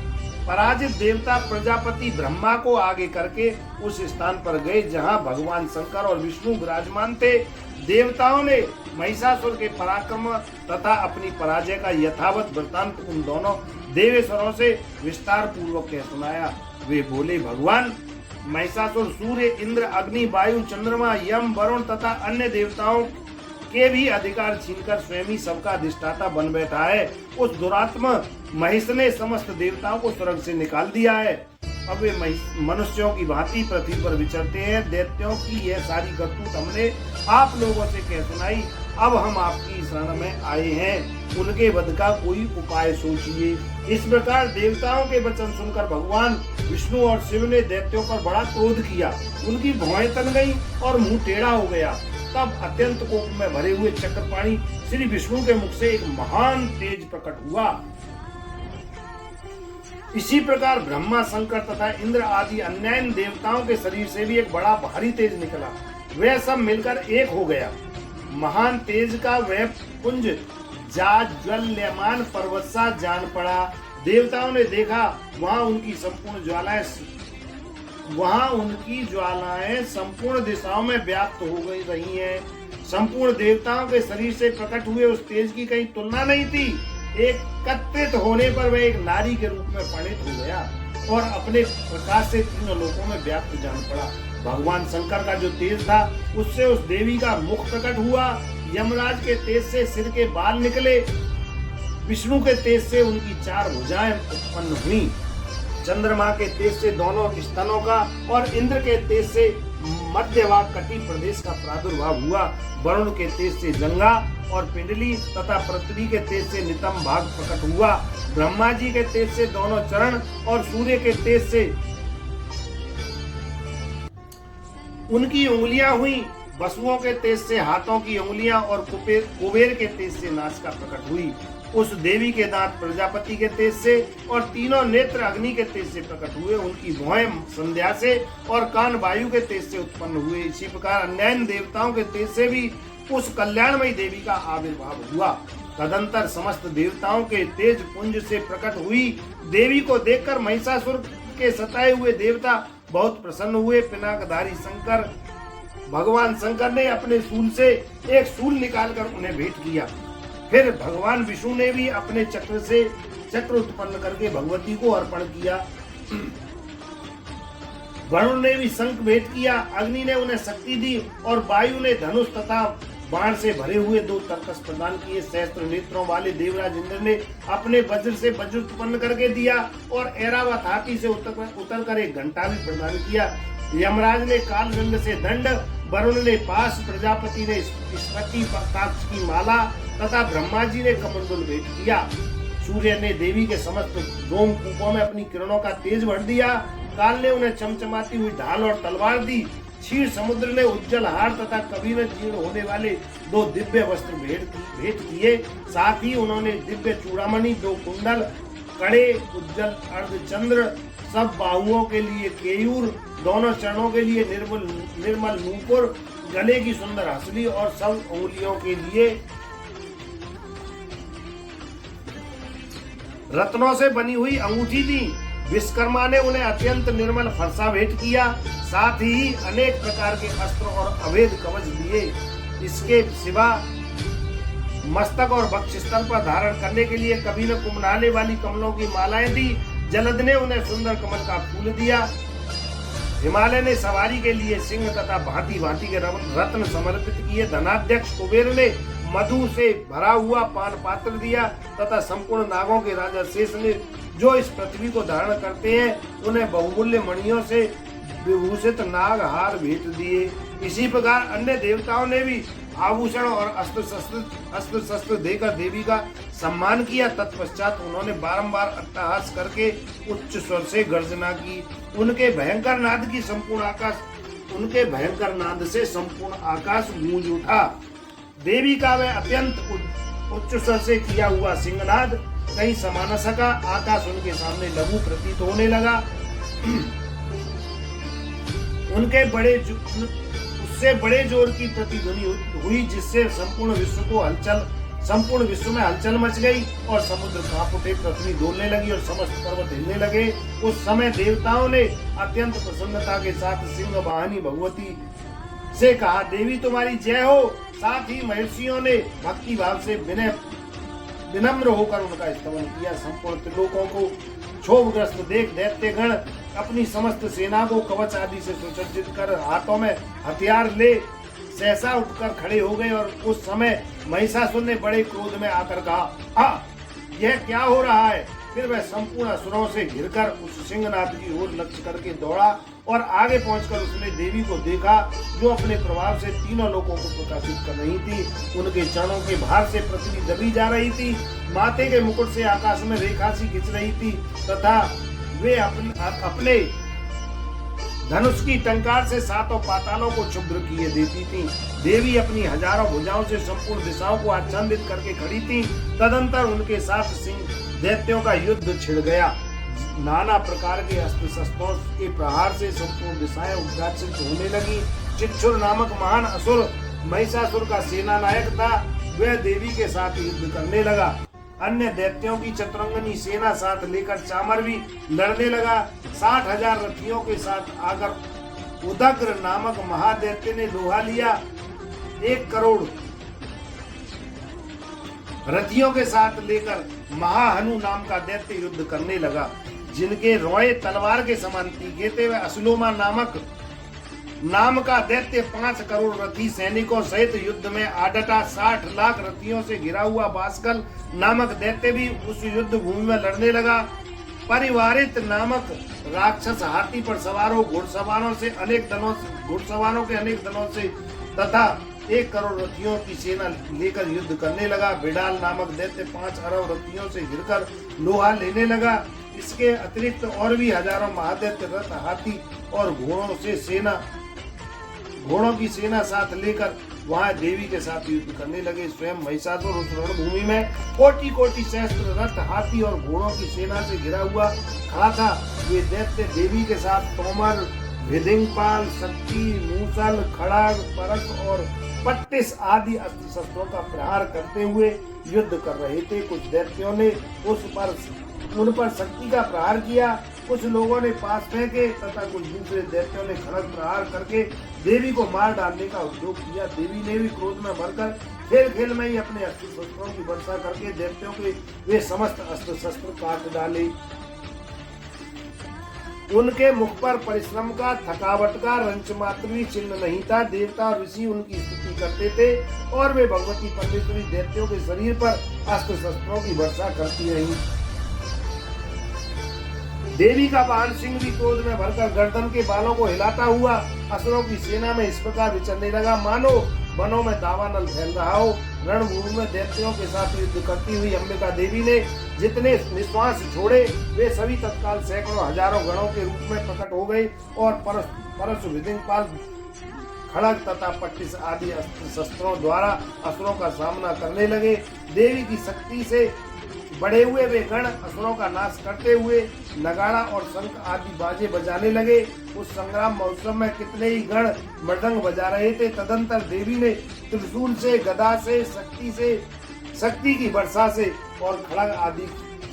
पराजित देवता प्रजापति ब्रह्मा को आगे करके उस स्थान पर गए जहां भगवान शंकर और विष्णु विराजमान थे। देवताओं ने महिषासुर के पराक्रम तथा अपनी पराजय का यथावत वृत्तांत उन दोनों देवेश्वरों से विस्तार पूर्वक कह सुनाया। वे बोले, भगवान, महिषासुर सूर्य, इंद्र, अग्नि, वायु, चंद्रमा, यम, वरुण तथा अन्य देवताओं के भी अधिकार छीनकर स्वयं ही सबका अधिष्ठाता बन बैठा है। उस दुरात्मा महिष ने समस्त देवताओं को स्वर्ग से निकाल दिया है। अब वे मनुष्यों की भांति पृथ्वी पर विचरते हैं। दैत्यों की यह सारी करतूत हमने आप लोगों से कह सुनाई। अब हम आपकी शरण में आए हैं, उनके वध का कोई उपाय सोचिए। इस प्रकार देवताओं के वचन सुनकर भगवान विष्णु और शिव ने दैत्यों पर बड़ा क्रोध किया। उनकी भौहें तन गई और मुंह टेढ़ा हो गया। तब अत्यंत कोप में भरे हुए चक्रपाणी श्री विष्णु के मुख से एक महान तेज प्रकट हुआ। इसी प्रकार ब्रह्मा, शंकर तथा इंद्र आदि अन्य देवताओं के शरीर से भी एक बड़ा भारी तेज निकला। वह सब मिलकर एक हो गया। महान तेज का वह पुंज जाज्वल्यमान पर्वत सा जान पड़ा। देवताओं ने देखा वहां उनकी ज्वालाएं संपूर्ण दिशाओं में व्याप्त हो गई रही हैं। संपूर्ण देवताओं के शरीर से प्रकट हुए उस तेज की कहीं तुलना नहीं थी। एकत्रित होने पर वह एक नारी के रूप में परिणित हो गया और अपने प्रकाश से तीनों लोकों में व्याप्त जान पड़ा। भगवान शंकर का जो तेज था उससे उस देवी का मुख प्रकट हुआ। यमराज के तेज से सिर के बाल निकले, विष्णु के तेज से उनकी 4 भुजाएं उत्पन्न हुई, चंद्रमा के तेज से दोनों स्तनों का और इंद्र के तेज से मध्यभाग कटी प्रदेश का प्रादुर्भाव हुआ। वरुण के तेज से जंगा और पिंडली तथा पृथ्वी के तेज से नितंब भाग प्रकट हुआ। ब्रह्मा जी के तेज से दोनों चरण और सूर्य के तेज से उनकी उंगलियां हुई। वसुओं के तेज से हाथों की उंगलियां और कुबेर के तेज से नासिका प्रकट हुई। उस देवी के दांत प्रजापति के तेज से और तीनों नेत्र अग्नि के तेज से प्रकट हुए। उनकी भौहें संध्या से और कान वायु के तेज से उत्पन्न हुए। इसी प्रकार अन्य देवताओं के तेज से भी उस कल्याणमयी देवी का आविर्भाव हुआ। तदंतर समस्त देवताओं के तेज पुंज से प्रकट हुई देवी को देखकर महिषासुर के सताए हुए देवता बहुत प्रसन्न हुए। पिनाकधारी शंकर भगवान शंकर ने अपने शूल से एक शूल निकालकर उन्हें भेंट किया। फिर भगवान विष्णु ने भी अपने चक्र से चक्र उत्पन्न करके भगवती को अर्पण किया। वरुण ने भी शंख भेंट किया। अग्नि ने उन्हें शक्ति दी और वायु ने धनुष तथा बाण से भरे हुए 2 तरकस प्रदान किए। सहस्त्र नेत्रों वाले देवराज इंद्र ने अपने वज्र से वज्र उत्पन्न करके दिया और ऐरावत हाथी से उतर कर एक घंटा भी प्रदान किया। यमराज ने कालगंड से दंड, वरुण ने पास, प्रजापति ने स्फटिक पताक्ष की माला तथा ब्रह्मा जी ने कमंडल भेंट किया। सूर्य ने देवी के समस्त रोमकूपों में अपनी किरणों का तेज भर दिया। काल ने उन्हें चमचमाती हुई ढाल और तलवार दी। क्षीर समुद्र ने उज्जवल हार तथा कभी न जीर्ण होने वाले 2 दिव्य वस्त्र भेंट किए। साथ ही उन्होंने दिव्य चूड़ामणि, 2 कुंडल, कड़े, उज्जवल अर्धचंद्र, सब बाहुओं के लिए केयूर, दोनों चरणों के लिए निर्मल नूपुर, गले की सुंदर हंसली और सब उंगलियों के लिए रत्नों से बनी हुई अंगूठी दी। विश्वकर्मा ने उन्हें अत्यंत निर्मल फरसा भेंट किया। साथ ही अनेक प्रकार के अस्त्र और अभेद कवच दिए। इसके सिवा मस्तक और वक्षस्थल पर धारण करने के लिए कभी न कुमलाने वाली कमलों की मालाएं दी। जलद ने उन्हें सुंदर कमल का फूल दिया। हिमालय ने सवारी के लिए सिंह तथा भांति भांति के रत्न समर्पित किए। धनाध्यक्ष कुबेर ने मधु से भरा हुआ पान पात्र दिया तथा संपूर्ण नागों के राजा शेष ने जो इस पृथ्वी को धारण करते हैं उन्हें बहुमूल्य मणियों से विभूषित नाग हार भेंट दिए। इसी प्रकार अन्य देवताओं ने भी आभूषण और अस्त्र शस्त्र देकर देवी का सम्मान किया। तत्पश्चात उन्होंने बारंबार अट्टहास करके उच्च स्वर से गर्जना की। उनके भयंकर नाद से संपूर्ण आकाश गूंज उठा। देवी का वह अत्यंत उच्च स्वर से किया हुआ सिंहनाद कहीं समा न सका। आकाश उनके सामने लघु प्रतीत होने लगा। उससे बड़े जोर की प्रतिध्वनि हुई जिससे संपूर्ण विश्व में हलचल मच गई और समुद्र कांप उठे, पृथ्वी डोलने लगी और समस्त पर्वत हिलने लगे। उस समय देवताओं ने अत्यंत प्रसन्नता के साथ सिंह वाहिनी भगवती से कहा, देवी तुम्हारी जय हो। साथ ही महर्षियों ने भक्ति भाव से विनम्र होकर उनका स्तवन किया। संपूर्ण त्रिलोकों को क्षोभग्रस्त देख दैत्यगण अपनी समस्त सेना को कवच आदि से सुसज्जित कर हाथों में हथियार ले सहसा उठकर खड़े हो गए। और उस समय महिषासुर ने बड़े क्रोध में आकर कहा, यह क्या हो रहा है? फिर वह संपूर्ण असुरों से घिरकर उस सिंहनाथ की ओर लक्ष्य करके दौड़ा और आगे पहुंचकर उसने देवी को देखा जो अपने प्रभाव से तीनों लोगों को प्रकाशित कर रही थी। उनके चरणों के भार से पृथ्वी दबी जा रही थी, माथे के मुकुट से आकाश में रेखा सी खिंच रही थी तथा वे अपने धनुष की टंकार से 7 पातालों को क्षुब्र किए देती थी। देवी अपनी हजारों भुजाओं से संपूर्ण दिशाओं को आच्छादित करके खड़ी थी। तदंतर उनके साथ सिंह दैत्यों का युद्ध छिड़ गया। नाना प्रकार के अस्त्र शस्त्रों के प्रहार से संपूर्ण दिशाएं उद्घाटित होने लगी। चिच्छुर नामक महान असुर महिषासुर का सेना नायक था, वह देवी के साथ युद्ध करने लगा। अन्य दैत्यों की चतुरंगनी सेना साथ लेकर चामर भी लड़ने लगा। 60,000 रथियों के साथ आकर उदग्र नामक महादैत्य ने लोहा लिया। 1 करोड़ रथियों के साथ लेकर महाहनु नाम का दैत्य युद्ध करने लगा, जिनके रोए तलवार के समान तीखे थे। वह असलोमा नाम का दैत्य 5 करोड़ रथी सैनिकों सहित युद्ध में आडटा 60 लाख रथियों से घिरा हुआ बासकल नामक दैत्य भी उस युद्ध भूमि में लड़ने लगा। परिवारित नामक राक्षस हाथी पर सवार हो घुड़सवारों के अनेक दलों से तथा 1 करोड़ रथियों की सेना लेकर युद्ध करने लगा। बिडाल नामक दैत्य 5 अरब रथियों से घिरकर लोहा लेने लगा। इसके अतिरिक्त और भी हजारों महादैत्य रथ, हाथी और घोड़ों की सेना साथ लेकर वहां देवी के साथ युद्ध करने लगे। स्वयं महिषासुर उस रणभूमि में कोटि कोटि सहस्त्र रथ, हाथी और घोड़ों की सेना से घिरा हुआ खड़ा था। वे दैत्य देवी के साथ तोमर, भिदिंगपाल, शक्ति, मूसल, खड़ग, परस और पट्टिस आदि अस्त्र शस्त्रों का प्रहार करते हुए युद्ध कर रहे थे। कुछ दैत्यों ने उन पर शक्ति का प्रहार किया, कुछ लोगों ने पास फेंके तथा कुछ दूसरे दैत्यों ने खड़ग प्रहार करके देवी को मार डालने का उद्योग किया। देवी ने भी क्रोध में भरकर खेल में ही अपने अस्त्र शस्त्रों की वर्षा करके दैत्यों के वे समस्त अस्त्र शस्त्र काट डाले। उनके मुख पर परिश्रम का, थकावट का रंच मात्र भी चिन्ह नहीं था। देवता और ऋषि उनकी स्तुति करते थे और वे भगवती परमेश्वरी दैत्यों के शरीर पर अस्त्र शस्त्रों की वर्षा करती रही। देवी का वाहन सिंह भी क्रोध में भरकर गर्दन के बालों को हिलाता हुआ असुरों की सेना में इस प्रकार विचरने लगा, मानो वनों में दावानल फैल रहा हो। रणभूमि में दैत्यों के साथ युद्ध करती हुई अंबिका देवी ने जितने निश्वास छोड़े वे सभी तत्काल सैकड़ों हजारों गणों के रूप में प्रकट हो गए और परस भिदिंगपाल, खड़ग तथा पट्टिस आदि अस्त्र शस्त्रों द्वारा असुरों का सामना करने लगे। देवी की शक्ति से बढ़े हुए वे गण असुरों का नाश करते हुए नगाड़ा और शंख आदि बाजे बजाने लगे। उस संग्राम महोत्सव में कितने ही गण मृदंग बजा रहे थे। तदंतर देवी ने त्रिशूल से, गदा से, शक्ति की वर्षा से और खड़ग आदि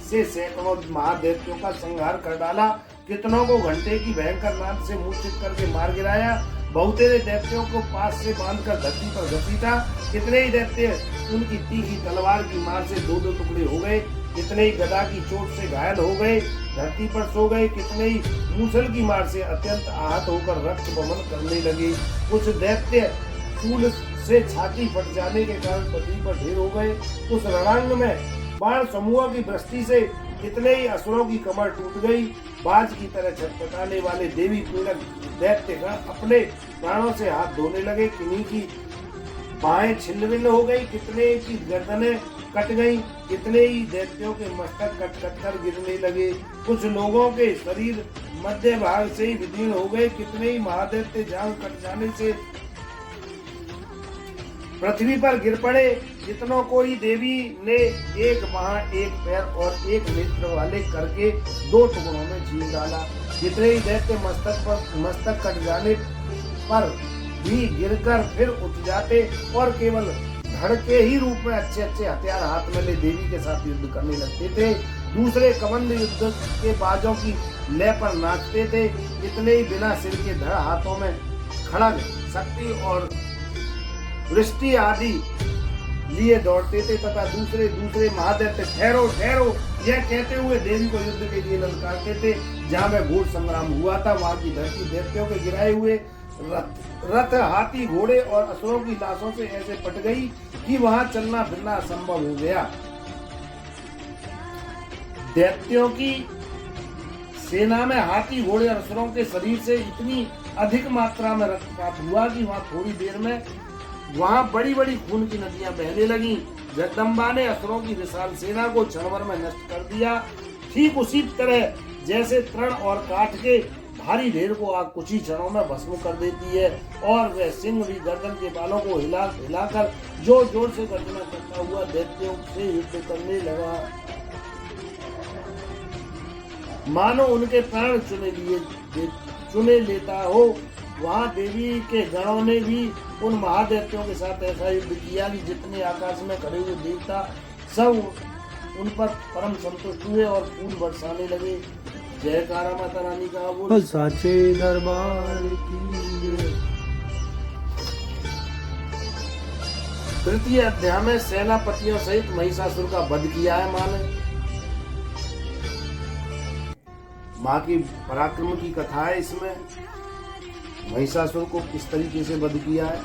से सैकड़ों महादैत्यों का संहार कर डाला। कितनों को घंटे की भयंकर नाद से मूर्छित करके मार गिराया। बहुतेरे दैत्यों को पास से बांधकर धरती पर घसीटा। कितने ही दैत्य उनकी तीखी तलवार की मार से 2-2 टुकड़े हो गए। कितने ही गदा की चोट से घायल हो गए, धरती पर सो गए। कितने ही मूसल की मार से अत्यंत आहत होकर रक्त बमन करने लगे। कुछ दैत्य शूल से छाती फट जाने के कारण पृथ्वी पर ढेर हो गए। उस रणांग में बाण समूह की वृष्टि से कितने ही असुरों की कमर टूट गई। बाज की तरह छटपटाने वाले देवी पीड़क दैत्य अपने प्राणों से हाथ धोने लगे। किन्हीं की बाहें छिन्न-भिन्न हो गई, कितने की गर्दनें कट गई, कितने ही दैत्यों के मस्तक कट कर गिरने लगे। कुछ लोगों के शरीर मध्य भाग से ही विदीर्ण हो गए। कितने ही महादैत्य जांघ कट जाने से पृथ्वी पर गिर पड़े। जितनों को ही देवी ने एक बाह, एक पैर और एक नेत्र वाले करके 2 टुकड़ों में चीर डाला। जितने ही दैत्य मस्तक कट जाने पर भी गिरकर फिर उठ जाते और केवल धड़ के ही रूप में अच्छे हथियार हाथ में ले देवी के साथ युद्ध करने लगते थे। दूसरे कबंध युद्ध के बाजों की लय पर नाचते थे। कितने ही बिना सिर के धड़ हाथों में खड़ग, शक्ति और वृष्टि आदि लिए दौड़ते थे तथा दूसरे महादैत्य ठहरो ठहरो यह कहते हुए देवी को युद्ध के लिए ललकारते थे। जहाँ में घोर संग्राम हुआ था वहाँ की धरती दैत्यों के गिराए हुए रथ, हाथी, घोड़े और असुरों की लाशों से ऐसे पट गई कि वहां चलना फिरना असंभव हो गया। दैत्यों की सेना में हाथी, घोड़े और असुरों के शरीर से इतनी अधिक मात्रा में रक्तपात हुआ कि वहां थोड़ी देर में वहां बड़ी बड़ी खून की नदियां बहने लगी। जगदम्बा ने असुरों की विशाल सेना को क्षण भर में नष्ट कर दिया। ठीक उसी तरह जैसे तृण और काठ के भारी ढेर को आग कुछ ही क्षणों में भस्म कर देती है। और वह सिंह भी गर्दन के बालों को हिलाकर जोर जोर से गर्जना करता हुआ दैत्यों से युद्ध करने लगा, मानो उनके प्राण चुने लेता हो। वहां देवी के गणों ने भी उन महादैत्यों के साथ ऐसा युद्ध किया कि जितने आकाश में खड़े हुए देवता सब उन पर परम संतुष्ट हुए और फूल बरसाने लगे। जयकारा माता रानी का बोल साचे दरबार की। तृतीय अध्याय में सेनापतियों सहित महिषासुर का वध किया है माँ ने। माँ की पराक्रम की कथा है इसमें। महिषासुर को किस तरीके से वध किया है।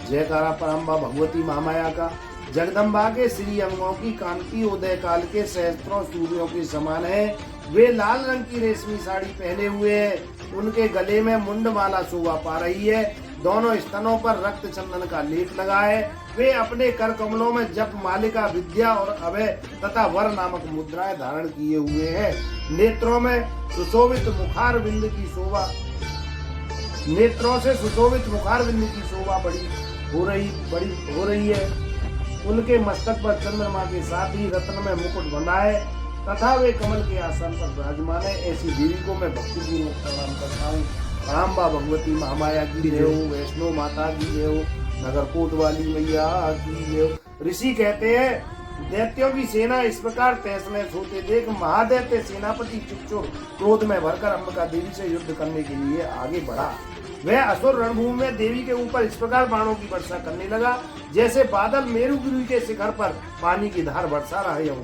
जयकारा परम्बा भगवती महामाया का। जगदम्बा के श्री अंगों की कांति उदय काल के सहस्त्रों सूर्यों के समान है। वे लाल रंग की रेशमी साड़ी पहने हुए हैं। उनके गले में मुंडमाला शोभा पा रही है। दोनों स्तनों पर रक्त चंदन का लेप लगा है। वे अपने कर कमलों में जप मालिका विद्या और अभय तथा वर नामक मुद्राएं धारण किए हुए हैं। नेत्रों में सुशोभित मुखार बिंद की शोभा नेत्रों से सुशोभित मुखार बिंद की शोभा बड़ी हो रही है। उनके मस्तक पर चंद्रमा के साथ ही रत्न में मुकुट बंधा है तथा वे कमल के आसन पर विराजमान है। ऐसी देवी को मैं भक्ति पूर्वक प्रणाम करता हूँ। परम्बा भगवती महामाया की जय हो, वैष्णो माता की जय हो, नगरकोट वाली मैया की जय हो। ऋषि कहते हैं दैत्यों की सेना इस प्रकार तहस नहस होते देख महादैत्य सेनापति चिक्षुर क्रोध में भरकर अंबिका देवी से युद्ध करने के लिए आगे बढ़ा। वह असुर रणभूमि में देवी के ऊपर इस प्रकार बाणों की वर्षा करने लगा जैसे बादल मेरुगिरी के शिखर पर पानी की धार बरसा रहे हों।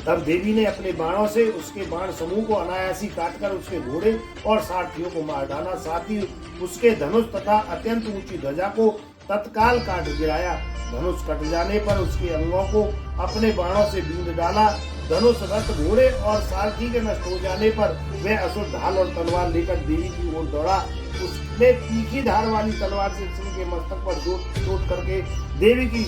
तब देवी ने अपने बाणों से उसके बाण समूह को अनायासी काटकर उसके घोड़े और सारथियों को मार डाला। साथ ही उसके धनुष तथा अत्यंत ऊंची ध्वजा को तत्काल काट गिराया। धनुष कट जाने पर उसके अंगों को अपने बाणों से बींध डाला। धनुष रथ घोड़े और सारथी के नष्ट हो जाने पर वह असुर ढाल और तलवार लेकर देवी की ओर दौड़ा। उसने तीखी धार वाली तलवार से सिंह के मस्तक पर चोट करके देवी की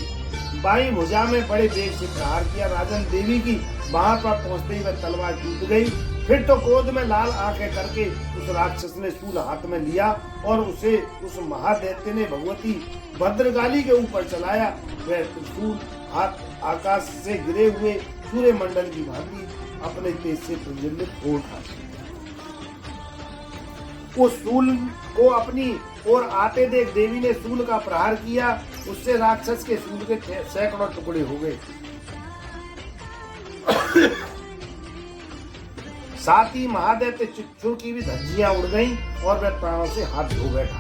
बाईं भुजा में बड़े वेग से प्रहार किया। राजन, देवी की बाह पर पहुंचते ही वह तलवार टूट गई। फिर तो क्रोध में लाल आंखें करके उस राक्षस ने शूल हाथ में लिया और उसे उस महादैत्य ने भगवती भद्रकाली के ऊपर चलाया। वह त्रिशूल हाथ आकाश से गिरे हुए सूर्य मंडल की भांति अपने तेज से प्रज्वलित हो उठा। उस शूल को अपनी ओर आते देख देवी ने शूल का प्रहार किया। उससे राक्षस के शूल के सैकड़ों टुकड़े हो गए। साथ ही महादैत्य चिक्षुर की भी धज्जियां उड़ गईं और वह प्राणों से हाथ धो बैठा।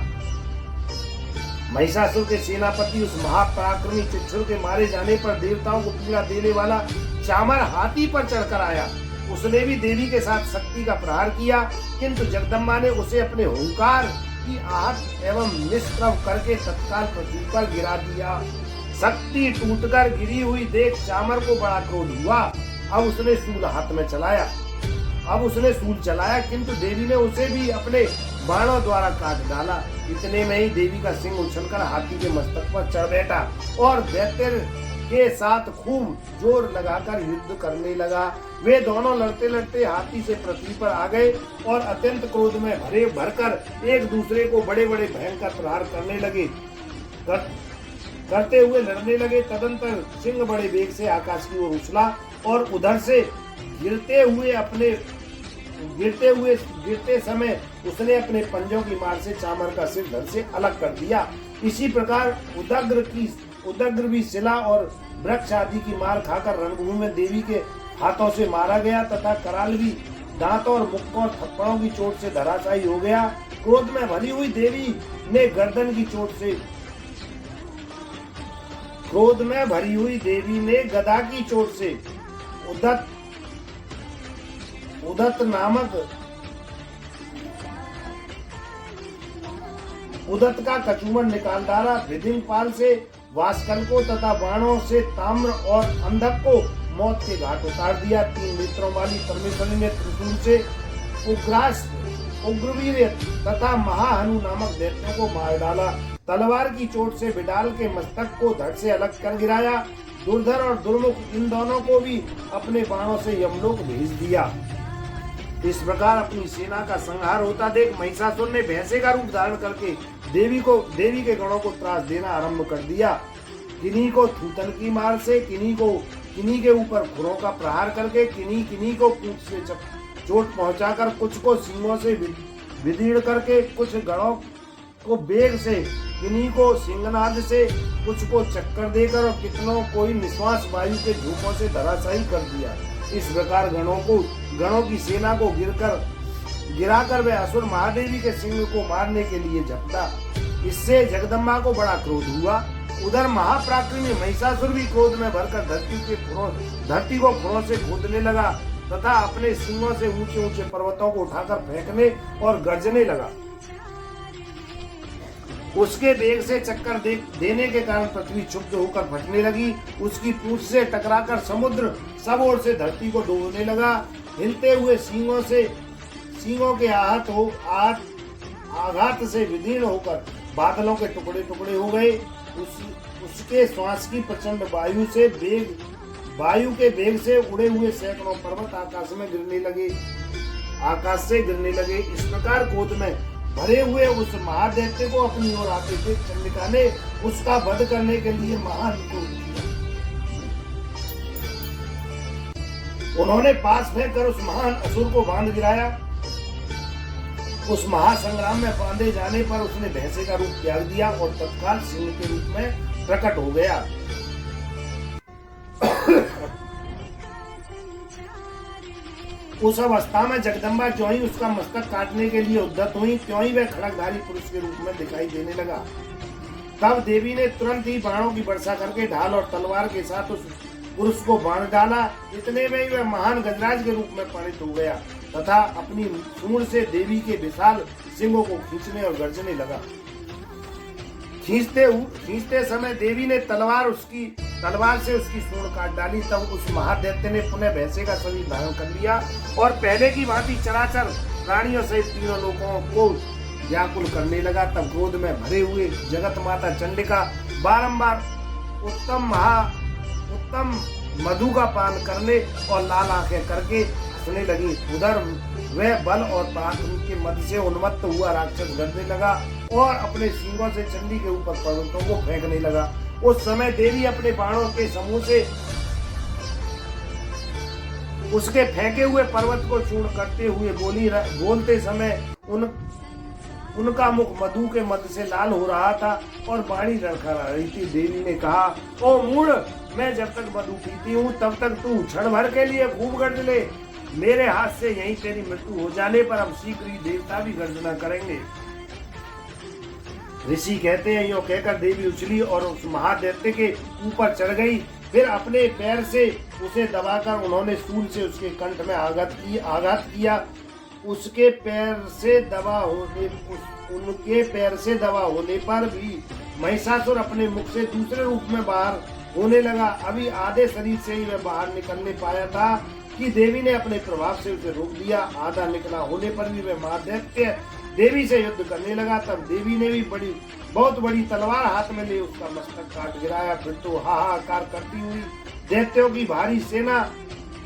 महिषासुर के सेनापति उस महापराक्रमी चिक्षुर के मारे जाने पर देवताओं को पीड़ा देने वाला चामर हाथी पर चढ़कर आया। उसने भी देवी के साथ शक्ति का प्रहार किया, किंतु जगदम्बा ने उसे अपने हुंकार की आहत एवं निष्प्रभ करके तत्काल पृथ्वी पर गिरा दिया। शक्ति टूटकर गिरी हुई देख चामर को बड़ा क्रोध हुआ। अब उसने शूल चलाया, किंतु देवी ने उसे भी अपने बाणों द्वारा काट डाला। इतने में ही देवी का सिंह उछलकर हाथी के मस्तक पर चढ़ बैठा और दैत्य के साथ खूब जोर लगाकर युद्ध करने लगा। वे दोनों लड़ते लड़ते हाथी से पृथ्वी पर आ गए और अत्यंत क्रोध में भरकर एक दूसरे को बड़े बड़े भयंकर प्रहार करते हुए लड़ने लगे। तदंतर सिंह बड़े वेग से आकाश की ओर उछला और उधर से गिरते समय उसने अपने पंजों की मार से चामर का सिर धड़ से अलग कर दिया। इसी प्रकार उदग्र भी शिला और वृक्ष आदि की मार खाकर रणभूमि में देवी के हाथों से मारा गया तथा कराल भी दांतों और मुक्कों और थप्पड़ों की चोट से धराशायी हो गया। क्रोध में भरी हुई देवी ने गदा की चोट से उदत का कचूमर निकाल डाला। भिदिंगपाल से वासकल को तथा बाणों से ताम्र और अंधक को मौत के घाट उतार दिया। 3 नेत्रों वाली परमेश्वरी ने त्रिशूल से उग्रवीर तथा महाहनु नामक दैत्यों को मार डाला। तलवार की चोट से विडाल के मस्तक को धड़ से अलग कर गिराया। दुर्धर और दुर्मुख इन दोनों को भी अपने बाणों से यमलोक भेज दिया। इस प्रकार अपनी सेना का संहार होता देख महिषासुर ने भैंसे का रूप धारण करके देवी के गणों को त्रास देना आरंभ कर दिया। किन्हीं को थूथन की मार से, किन्हीं के ऊपर खुरों का प्रहार करके, किन्हीं को पूंछ से चोट पहुंचाकर, कुछ को सींगों से विदीर्ण करके, कुछ गणों को बेग से, किन्हीं को सिंहनाद से, कुछ को चक्कर देकर और कितनों को निश्वास वायु के झोंकों से धराशायी कर दिया। इस प्रकार गणों की सेना को गिराकर वह असुर महादेवी के सिंह को मारने के लिए झपटा। इससे जगदम्बा को बड़ा क्रोध हुआ। उधर महापराक्रमी महिषासुर भी क्रोध में भरकर धरती को फुरों से खोदने लगा तथा अपने सींगों से ऊंचे ऊंचे पर्वतों को उठाकर फेंकने और गर्जने लगा। उसके वेग से चक्कर देने के कारण पृथ्वी क्षुब्ध होकर फटने लगी। उसकी पूंछ से टकराकर समुद्र सब ओर से धरती को डूबने लगा। हिलते हुए सींगों के आघात से विदीर्ण होकर बादलों के टुकड़े टुकड़े हो गए। उसके श्वास की प्रचंड वायु के वेग से उड़े हुए सैकड़ों पर्वत आकाश से गिरने लगे। इस प्रकार क्रोध में भरे हुए उस महादैत्य को अपनी ओर आते थे चंडिका ने उसका वध करने के लिए महान क्रोध किया। उन्होंने पास फेंककर उस महान असुर को बांध गिराया। उस महासंग्राम में बांधे जाने पर उसने भैंसे का रूप त्याग दिया और तत्काल सिंह के रूप में प्रकट हो गया। उस अवस्था में जगदम्बा ज्यों ही उसका मस्तक काटने के लिए उद्यत हुई त्यों ही वह खड़गधारी पुरुष के रूप में दिखाई देने लगा। तब देवी ने तुरंत ही बाणों की वर्षा करके ढाल और तलवार के साथ उस पुरुष को बांध डाला। इतने में ही वह महान गजराज के रूप में परिणत हो गया तथा अपनी सूंड से देवी के विशाल सिंगों को खींचने और गर्जने लगा। खींचते समय देवी ने तलवार से उसकी सूंड काट डाली। तब उस महादैत्य ने पुनः भैंसे का शरीर धारण कर लिया और पहले की भांति चराचर प्राणियों सहित तीनों लोगों को व्याकुल करने लगा। तब क्रोध में भरे हुए जगत माता चंडिका बारंबार उत्तम मधु का पान करने और लाल आंखें करके हंसने लगी। उधर वह बल और पराक्रम के मद से उन्मत्त हुआ राक्षस गरजने लगा और अपने सींगों से चंडी के ऊपर पर्वतों को फेंकने लगा। उस समय देवी अपने बाणों के समूह से उसके फेंके हुए पर्वत को चूर्ण करते हुए बोलते समय उनका मुख मधु के मद से लाल हो रहा था और बाणी लड़खड़ा रही थी। देवी ने कहा, ओ मूढ़, मैं जब तक मधु पीती हूँ तब तक तू क्षण भर के लिए खूब गर्ज ले। मेरे हाथ से यहीं तेरी मृत्यु हो जाने पर अब शीघ्र ही देवता भी गर्जना करेंगे। ऋषि कहते हैं, यो कहकर देवी उछली और उस महादैत्य के ऊपर चढ़ गई। फिर अपने पैर से उसे दबाकर उन्होंने शूल से उसके कंठ में आघात किया। उनके पैर से दबा होने पर भी महिषासुर अपने मुख से दूसरे रूप में बाहर होने लगा। अभी आधे शरीर से ही वह बाहर निकलने पाया था कि देवी ने अपने प्रभाव से उसे रोक दिया। आधा निकला होने पर भी वह महादैत्य देवी से युद्ध करने लगा। तब देवी ने भी बहुत बड़ी तलवार हाथ में ले उसका मस्तक काट गिराया। फिर तो हाहाकार करती हुई दैत्यों की भारी सेना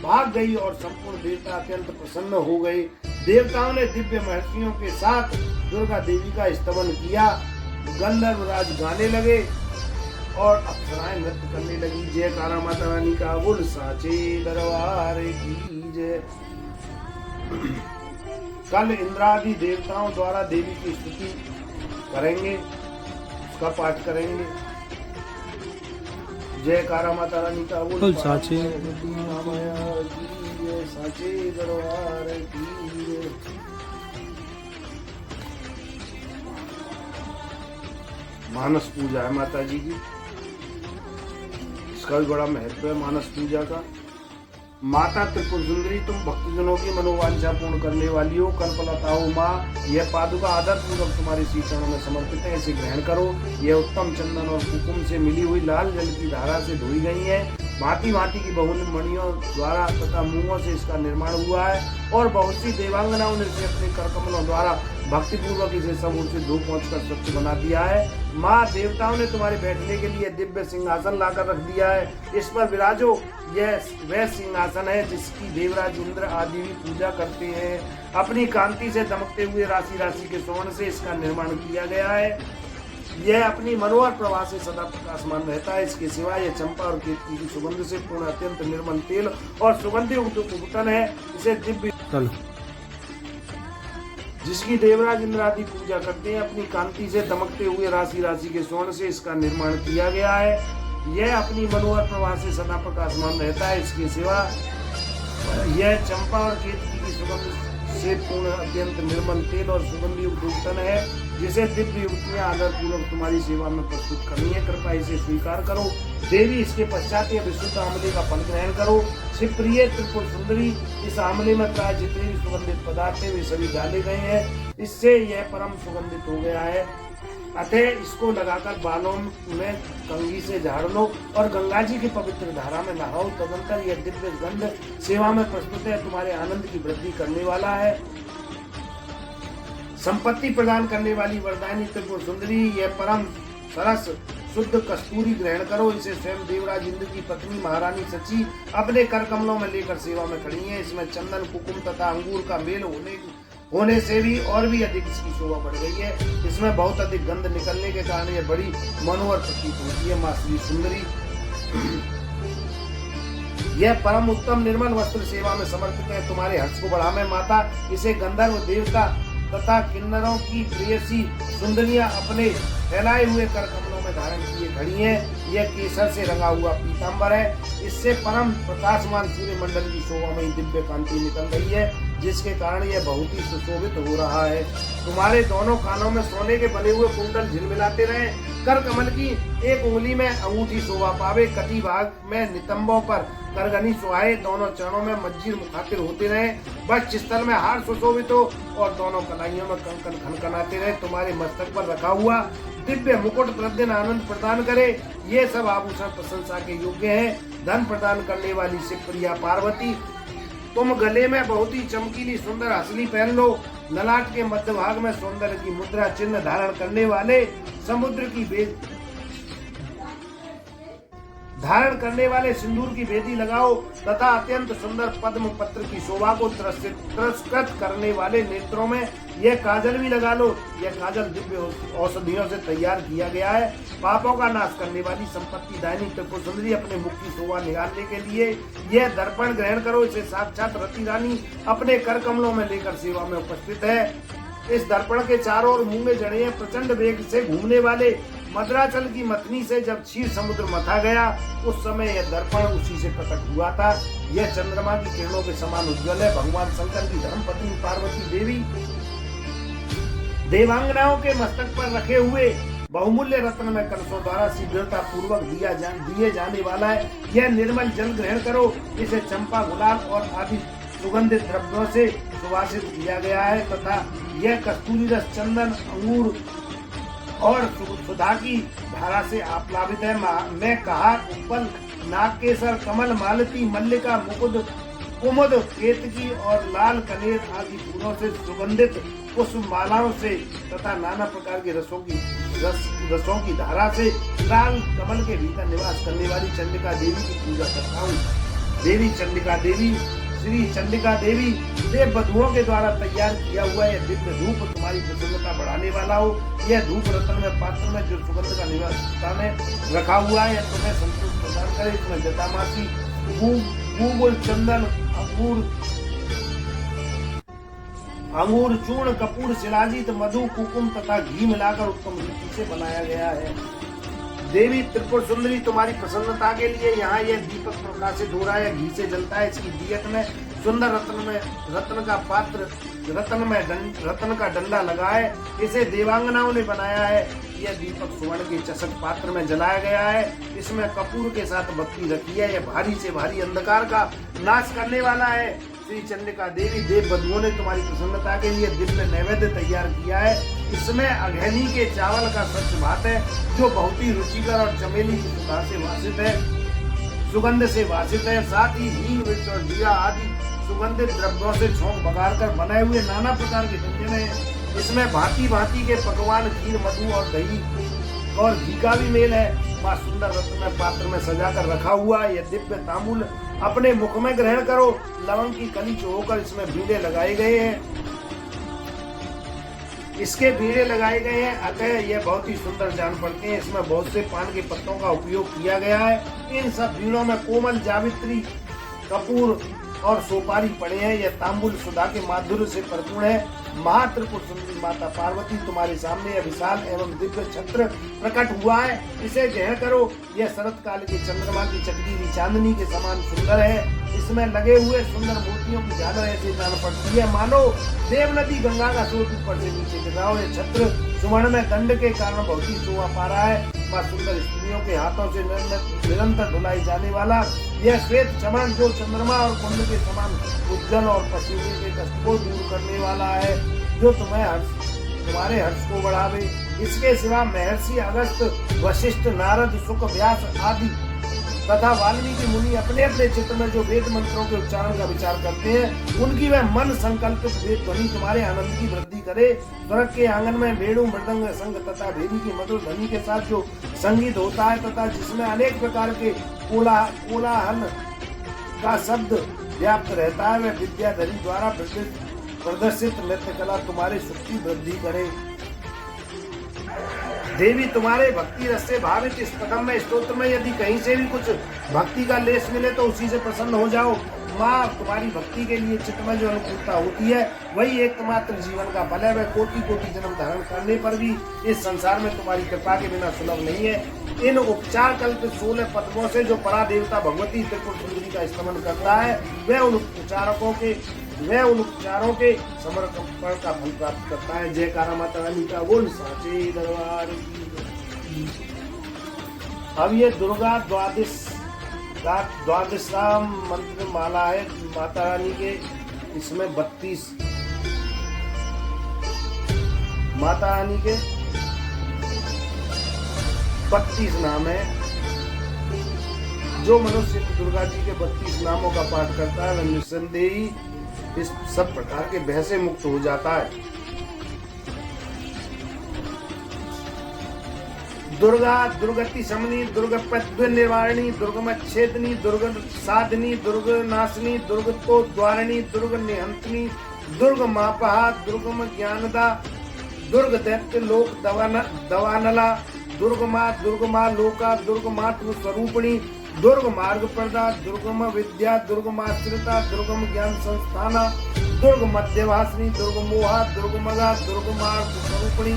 भाग गई और संपूर्ण देवता अत्यंत प्रसन्न हो गए। देवताओं ने दिव्य महर्षियों के साथ दुर्गा देवी का स्तवन किया। गंधर्वराज गाने लगे और अप्सराएं नृत्य करने लगी। जयकारा माता रानी का बोल साचे दरबार की जय। कल इंद्रादि देवताओं द्वारा देवी की स्तुति करेंगे, उसका पाठ करेंगे। जयकारा माता रानी का बोल साचे दरबार की जय। मानस पूजा है माता जी की, इसका भी बड़ा महत्व है मानस पूजा का। माता त्रिपुर सुंदरी, तुम भक्तजनों की मनोवांछा पूर्ण करने वाली हो। कल्पलता हो माँ, यह पादुका आदर पूर्वक तुम्हारे श्री चरणों में समर्पित है, इसे ग्रहण करो। यह उत्तम चंदन और कुकुम से मिली हुई लाल जल की धारा से धोई गई है। भांति भांति की बहुमूल्य मणियों द्वारा तथा मूंगों से इसका निर्माण हुआ है और बहुत सी देवांगनाओं ने इसे अपने करकमलों द्वारा भक्ति पूर्वक इसे सब ओर से धो पहुंचकर स्वच्छ बना दिया है। माँ, देवताओं ने तुम्हारे बैठने के लिए दिव्य सिंहासन लाकर रख दिया है। इस पर विराजो। यह वह सिंहासन है जिसकी देवराज इंद्र आदि भी पूजा करते हैं। अपनी कांति से दमकते हुए राशि राशि के स्वर्ण से इसका निर्माण किया गया है। यह अपनी मनोहर प्रभा से सदा प्रकाशमान रहता है। इसके सिवा यह चंपा और केतकी की सुगंध से पूर्ण अत्यंत निर्मल तेल और सुगंधी उपटन है। इसे दिव्य जिसकी देवराज इंद्र आदि पूजा करते हैं। अपनी कांति से दमकते हुए राशि राशि के स्वर्ण से इसका निर्माण किया गया है। यह अपनी मनोहर प्रभा से सदा प्रकाशमान रहता है। इसके सिवा यह चंपा और केतकी की सुगंध से पूर्ण अत्यंत निर्मल तेल और सुगंधी उपटन है। जिसे दिव्य युवतियां आदर पूर्वक तुम्हारी सेवा में प्रस्तुत करनी है। कृपया इसे स्वीकार करो देवी। इसके पश्चात यह विशुद्ध आंवले का फल ग्रहण करो। शिवप्रिय त्रिपुर सुंदरी, इस आंवले में प्राय जितने भी सुगंधित पदार्थ है वे सभी डाले गए हैं, इससे यह परम सुगंधित हो गया है। अतः इसको लगाकर बालों में कंघी से झाड़ लो और गंगा जी की पवित्र धारा में नहाओ। तदंतर यह दिव्य गंध सेवा में प्रस्तुत है, तुम्हारे आनंद की वृद्धि करने वाला है। संपत्ति प्रदान करने वाली वरदायनी त्रिपुर सुंदरी, यह परम सरस शुद्ध कस्तूरी ग्रहण करो। इसे स्वयं देवराज इंद्र की पत्नी महारानी सची अपने कर कमलों में लेकर सेवा में खड़ी है। इसमें चंदन, कुकुम तथा अंगूर का मेल होने से भी और भी अधिक इसकी शोभा बढ़ गई है। इसमें बहुत अधिक गंध निकलने के कारण यह बड़ी मनोहर प्रतीत होती है। माँ श्री सुंदरी, यह परम उत्तम निर्मल वस्त्र सेवा में समर्पित है, तुम्हारे हर्ष को बढ़ावे माता। इसे गंधर्व देवता तथा किन्नरों की प्रेयसी सुंदरियां अपने फैलाए हुए कर कमलों में धारण किए खड़ी हैं। यह केसर से रंगा हुआ पीतांबर है, इससे परम प्रकाशमान सूर्य मंडल की शोभा में दिव्य कांति निकल रही है, जिसके कारण यह बहुत ही सुशोभित हो रहा है। तुम्हारे दोनों कानों में सोने के बने हुए कुंडल झिलमिलाते रहे। कर कमल की एक उंगली में अंगूठी शोभा पावे। कटी भाग में नितंबों पर करगनी सुहाए। दोनों चरणों में मज्जिर मुखातिर होते रहे। वक्ष स्थल में हार सुशोभित हो और दोनों कलाइयों में कंकन खनखनाते रहे। तुम्हारे मस्तक पर रखा हुआ दिव्य मुकुट प्रतिदिन आनंद प्रदान करे। ये सब आभूषण प्रशंसा के योग्य हैं। धन प्रदान करने वाली शिवप्रिया पार्वती, तुम गले में बहुत ही चमकीली सुंदर हंसली पहन लो। ललाट के मध्य भाग में सौंदर्य की मुद्रा चिन्ह धारण करने वाले समुद्र की धारण करने वाले सिंदूर की बेदी लगाओ तथा अत्यंत सुंदर पद्म पत्र की शोभा को तिरस्कृत करने वाले नेत्रों में यह काजल भी लगा लो। यह काजल दिव्य औषधियों से तैयार किया गया है। पापों का नाश करने वाली संपत्ति दायनी त्रिपुर सुंदरी, अपने मुख की शोभा निकालने के लिए यह दर्पण ग्रहण करो। इसे साक्षात रति रानी अपने कर कमलों में लेकर सेवा में उपस्थित है। इस दर्पण के चारों ओर मूंगे जड़े प्रचंड वेग से घूमने वाले मद्राचल की मथनी से जब क्षीर समुद्र मथा गया, उस समय यह दर्पण उसी से प्रकट हुआ था। यह चंद्रमा की किरणों के समान उज्ज्वल है। भगवान शंकर की धर्मपत्नी पार्वती देवी देवांगनाओं के मस्तक पर रखे हुए बहुमूल्य रत्न में कलशों द्वारा शीघ्रता पूर्वक दिए जाने वाला है। यह निर्मल जल ग्रहण करो। इसे चंपा, गुलाल और आदि सुगंधित द्रव्यों से सुवासित किया गया है तथा यह कस्तूरी रस, चंदन, अंगूर और सुधा की धारा से आप्लावित है। मैं कहा उपल, नागकेसर, कमल, मालती, मल्लिका, मुकुद, कुमुद, केतकी और लाल कनेर आदि फूलों से सुगंधित पुष्प मालाओं से तथा नाना प्रकार के रसों की धारा से लाल कमल के भीतर निवास करने वाली चंडिका देवी की पूजा करता हूँ। देवी चंडिका देवी, श्री चंडिका देवी, देव बधुओं के द्वारा तैयार किया हुआ यह दिव्य धूप तुम्हारी प्रसन्नता बढ़ाने वाला हो। यह धूप रत्न में पात्र में जो सुगंध का निवास स्थान है रखा हुआ है, यह तुम्हें संतोष प्रदान करे। इसमें जटामासी, गूगल, चंदन, अंगूर चूर्ण, कपूर, शिलाजीत, मधु, कुकुम तथा घी मिलाकर उत्तम रीति से बनाया गया है। देवी त्रिपुर सुंदरी, तुम्हारी प्रसन्नता के लिए यहाँ यह दीपक प्रकाशित हो रहा है, घी से जलता है। इसकी दियत में सुंदर रत्न का पात्र, रत्न का डंडा लगा है। इसे देवांगनाओं ने बनाया है। यह दीपक सुवर्ण के चषक पात्र में जलाया गया है। इसमें कपूर के साथ बत्ती रखी है। यह भारी से भारी अंधकार का नाश करने वाला है। श्री चंडिका देवी, देव बधुओं ने तुम्हारी प्रसन्नता के लिए दिव्य नैवेद्य तैयार किया है। इसमें अघैनी के चावल का स्वच्छ भात है, जो बहुत ही रुचिकर और चमेली की सुधा से वासित है, सुगंध से वासित है। साथ ही हींग, मिर्च और जीरा आदि सुगंधित द्रव्यों से छौंक बघार कर बनाए हुए नाना प्रकार के व्यंजन है। इसमें भांति भांति के पकवान, खीर, मधु और दही और घी का भी मेल है। माँ सुंदर रत्न में पात्र में सजाकर रखा हुआ यह दिव्य तांबूल अपने मुख में ग्रहण करो। लवंग की कली चोकर इसमें बीड़े लगाए गए हैं। इसके बीड़े लगाए गए हैं, अतः यह बहुत ही सुंदर जान पड़ते हैं। इसमें बहुत से पान के पत्तों का उपयोग किया गया है। इन सब बीड़ों में कोमल, जावित्री, कपूर और सोपारी पड़े हैं। यह तांबूल सुधा के माधुर्य से परिपूर्ण है। महात्रिपुर सुंदरी माता पार्वती, तुम्हारे सामने यह विशाल एवं दिव्य छत्र प्रकट हुआ है। इसे ग्रहण करो। यह शरत काल के चंद्रमा की चटकीली चांदनी के समान सुंदर है। इसमें लगे हुए सुंदर मोतियों की झालर ऐसे जान पड़ती है मानो देव नदी गंगा का स्रोत ऊपर से नीचे गिर रहा हो। ये छत्र सुवर्ण में दंड के कारण बहुत ही शोभा पा रहा है। माँ सुंदर स्त्रियों के हाथों से निरंतर ढुलाई जाने वाला यह श्वेत चमन जो चंद्रमा और कुंड के समान उज्जवल और पसीने के कष्ट को दूर करने वाला है, जो तुम्हारे हर्ष को बढ़ावे। इसके सिवा महर्षि अगस्त, वशिष्ठ, नारद, शुक, व्यास आदि तथा वाल्मीकि मुनि अपने अपने चित्र में जो वेद मंत्रों के उच्चारण का विचार करते हैं, उनकी वह मन संकल्पित वेद ध्वनि तुम्हारे आनंद की वृद्धि करे। स्वर्ग के आंगन में वेणु, मृदंग, शंख तथा भेरी की मधुर ध्वनि के साथ जो संगीत होता है तथा जिसमें अनेक प्रकार के कोलाहल का शब्द व्याप्त रहता है, वह विद्याधरी द्वारा प्रदर्शित नृत्य कला तुम्हारे सुख की वृद्धि करे। देवी तुम्हारे भक्ति रस से भावित इस प्रथम में स्तोत्र में यदि कहीं से भी कुछ भक्ति का लेश मिले तो उसी से प्रसन्न हो जाओ। माँ तुम्हारी भक्ति के लिए चित्त में जो अनुकूलता होती है वही एकमात्र जीवन का फल है। वह कोटि कोटि जन्म धारण करने पर भी इस संसार में तुम्हारी कृपा के बिना सुलभ नहीं है। इन उपचार कल्पित 16 पद्मों से जो परा देवता भगवती त्रिपुर सुंदरी का स्तमन करता है, वह उन उपचारों के समर्पण का फल प्राप्त करता है। जयकारा माता रानी का बोल साचे दरबार की। अब ये दुर्गा द्वादशाम मंत्र माला है माता रानी के। इसमें 32 माता रानी के 32 नाम है। जो मनुष्य दुर्गा जी के 32 नामों का पाठ करता है वह निस्संदेही इस सब प्रकार के भय से मुक्त हो जाता है। दुर्गा दुर्गति शमनी, दुर्गपद्व निवारणी, दुर्गमच्छेदनी, दुर्ग साधनी, दुर्ग नाशनी, दुर्गतो द्वारिणी, दुर्ग निहंतनी, दुर्ग मापहा, दुर्गम ज्ञानदा, दुर्ग दैत्य लोक दवानला, दुर्गमा लोका, दुर्ग मातृ स्वरूपिणी, दुर्ग मार्ग प्रदा, दुर्गम विद्या, दुर्गमाश्रिता, दुर्गम ज्ञान संस्थाना, दुर्ग मध्यवासिनी, दुर्ग मोहा, दुर्गमगा, दुर्गमार्ग स्वरूपिणी,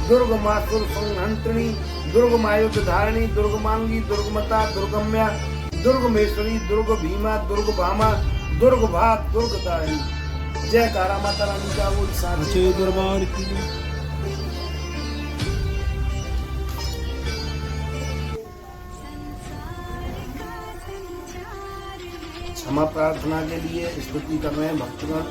दुर्गमासुर संहंत्रिणी, दुर्गमायुध धारिणी, दुर्गमांगी, दुर्गमता, दुर्गम्या, दुर्गमेश्वरी, दुर्ग भीमा, दुर्ग भामा, दुर्ग भात, दुर्गदायी। जयकारा माता रानी का बोल साचे दरबार की। क्षमा प्रार्थना के लिए स्तुति कर रहे हैं भक्तगण।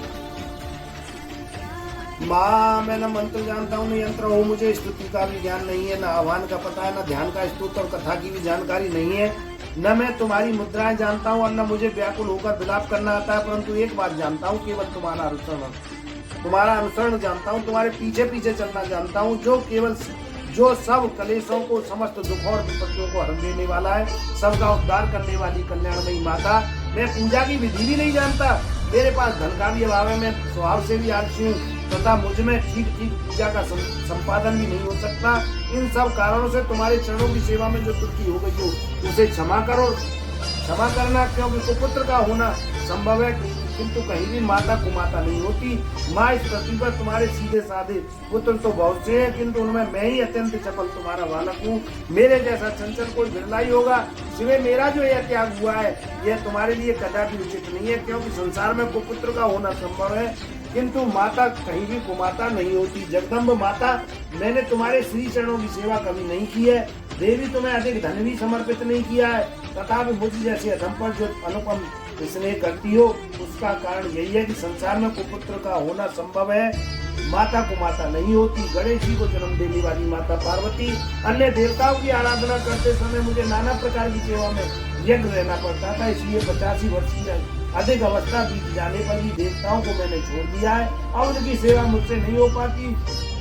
माँ मैं न मंत्र जानता हूँ न यंत्र हूँ, मुझे स्तुति का भी ज्ञान नहीं है, न आह्वान का पता है, न ध्यान का स्तोत्र और कथा की भी जानकारी नहीं है, न मैं तुम्हारी मुद्राएं जानता हूँ और न मुझे व्याकुल होकर विलाप करना आता है। परंतु एक बात जानता हूँ, केवल तुम्हारा अनुसरण जानता हूँ, तुम्हारे पीछे पीछे चलना जानता हूँ, जो सब कलेशों को, समस्त दुखों और विपत्तियों को हरण देने वाला है, सबका उद्धार करने वाली कल्याणमयी माता। मैं पूजा की विधि भी नहीं जानता, मेरे पास धन का भी अभाव है, मैं स्वभाव से भी आलसी हूँ तथा मुझ में ठीक पूजा का संपादन भी नहीं हो सकता। इन सब कारणों से तुम्हारे चरणों की सेवा में जो त्रुटि हो गई हो उसे क्षमा करो। क्षमा करना क्योंकि कुपुत्र का होना संभव है किंतु कहीं भी माता कुमाता नहीं होती। माँ इस पृथ्वी पर तुम्हारे सीधे साधे पुत्र तो बहुत से हैं किंतु उनमें मैं ही अत्यंत चपल तुम्हारा बालक हूँ। मेरे जैसा चंचल कोई बिरला ही होगा। सिवाय मेरा जो यह त्याग हुआ है यह तुम्हारे लिए कदापि उचित नहीं है क्योंकि संसार में कुपुत्र का होना संभव है किंतु माता कहीं भी कुमाता नहीं होती। जगदम्ब माता मैंने तुम्हारे श्री चरणों की सेवा कभी नहीं की है। देवी तुम्हें अधिक धन भी समर्पित नहीं किया है तथापि मुझ जैसे अधम पर जो अनुपम स्नेह करती हो उसका कारण यही है कि संसार में कुपुत्र का होना संभव है। माता कुमाता नहीं होती। गणेश जी को जन्म देने वाली माता पार्वती, अन्य देवताओं की आराधना करते समय मुझे नाना प्रकार की सेवा में यज्ञ रहना पड़ता था, इसलिए 85 वर्ष की अधिक अवस्था बीत जाने पर भी देवताओं को मैंने छोड़ दिया है। अब उनकी सेवा मुझसे नहीं हो पाती,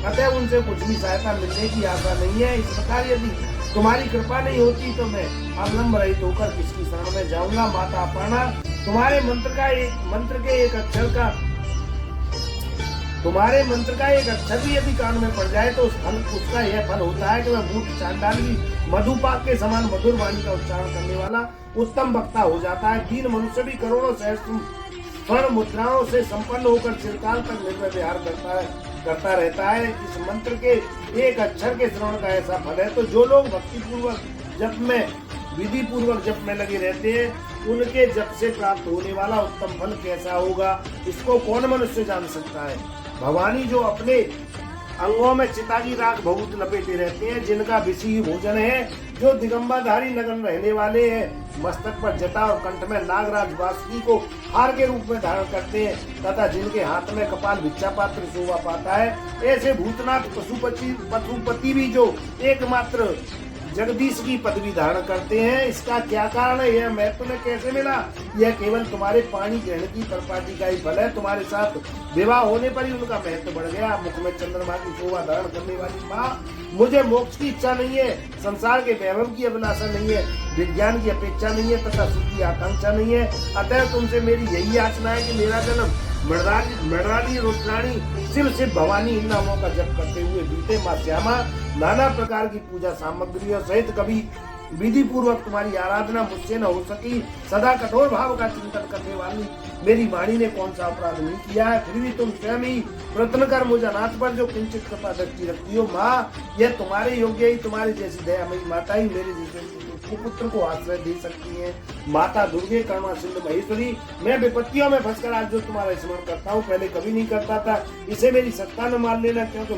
अतः उनसे कुछ भी सहायता मिलने की आशा नहीं है। इस प्रकार यदि तुम्हारी कृपा नहीं होती तो मैं अवलंब रहित होकर किसकी शरण में जाऊंगा। माता अपर्णा तुम्हारे मंत्र का एक अक्षर भी यदि कान में पड़ जाए तो उसका यह फल होता है कि वह मूर्ख चांडाल भी मधुपाक के समान मधुर वाणी का उच्चारण करने वाला उत्तम वक्ता हो जाता है। दीन मनुष्य भी करोड़ों सहस्त्र स्वर्ण मुद्राओं से संपन्न होकर चिरकाल तक निर्भय विहार करता रहता है। इस मंत्र के एक अक्षर के श्रवण का ऐसा फल है। तो जो लोग भक्ति पूर्वक जप में विधि पूर्वक जप में लगे रहते हैं, उनके जप से प्राप्त होने वाला उत्तम फल कैसा होगा, इसको कौन मनुष्य जान सकता है। भवानी जो अपने अंगों में चिता की राख बहुत लपेटे रहते हैं, जिनका विषय भोजन है, जो दिगंबरधारी नगन रहने वाले हैं, मस्तक पर जटा और कंठ में नागराज वासुकी को हार के रूप में धारण करते हैं, तथा जिनके हाथ में कपाल भिक्षा पात्र शोभा पाता है, ऐसे भूतनाथ पशुपति भी जो एकमात्र जगदीश की पदवी धारण करते हैं, इसका क्या कारण है, यह मैं तुम्हें कैसे मिला। यह केवल तुम्हारे पानी ग्रहण की परिपाटी का ही फल है। तुम्हारे साथ विवाह होने पर ही उनका महत्व बढ़ गया। मुख में चंद्रमा की शोभा धारण करने वाली माँ, मुझे मोक्ष की इच्छा नहीं है, संसार के वैभव की अभिलाषा नहीं है, विज्ञान की अपेक्षा नहीं है, तथा सुख की आकांक्षा नहीं है। अतः तुमसे मेरी यही याचना है कि मेरा जन्म मृणाली रुद्राणी शिव भवानी इन नामों का जप करते हुए बीते। माँ श्यामा, नाना प्रकार की पूजा सामग्रियों सहित कभी विधि पूर्वक तुम्हारी आराधना मुझसे न हो सकी। सदा कठोर भाव का चिंतन करने वाली मेरी वाणी ने कौन सा अपराध नहीं किया है, फिर भी तुम स्वयं ही प्रयत्न कर मुझ अनाथ पर जो किंचित कृपा दृष्टि रखती हो। माँ, यह तुम्हारे योग्य ही, तुम्हारी जैसी दयामयी माता ही मेरे जैसे पुत्र को आश्रय दे सकती है। माता दुर्गे, करुणा सिंधु महेश्वरी, मैं विपत्तियों में फंसकर आज जो तुम्हारा स्मरण करता हूँ, पहले कभी नहीं करता था, इसे मेरी सत्ता न मान लेना, क्योंकि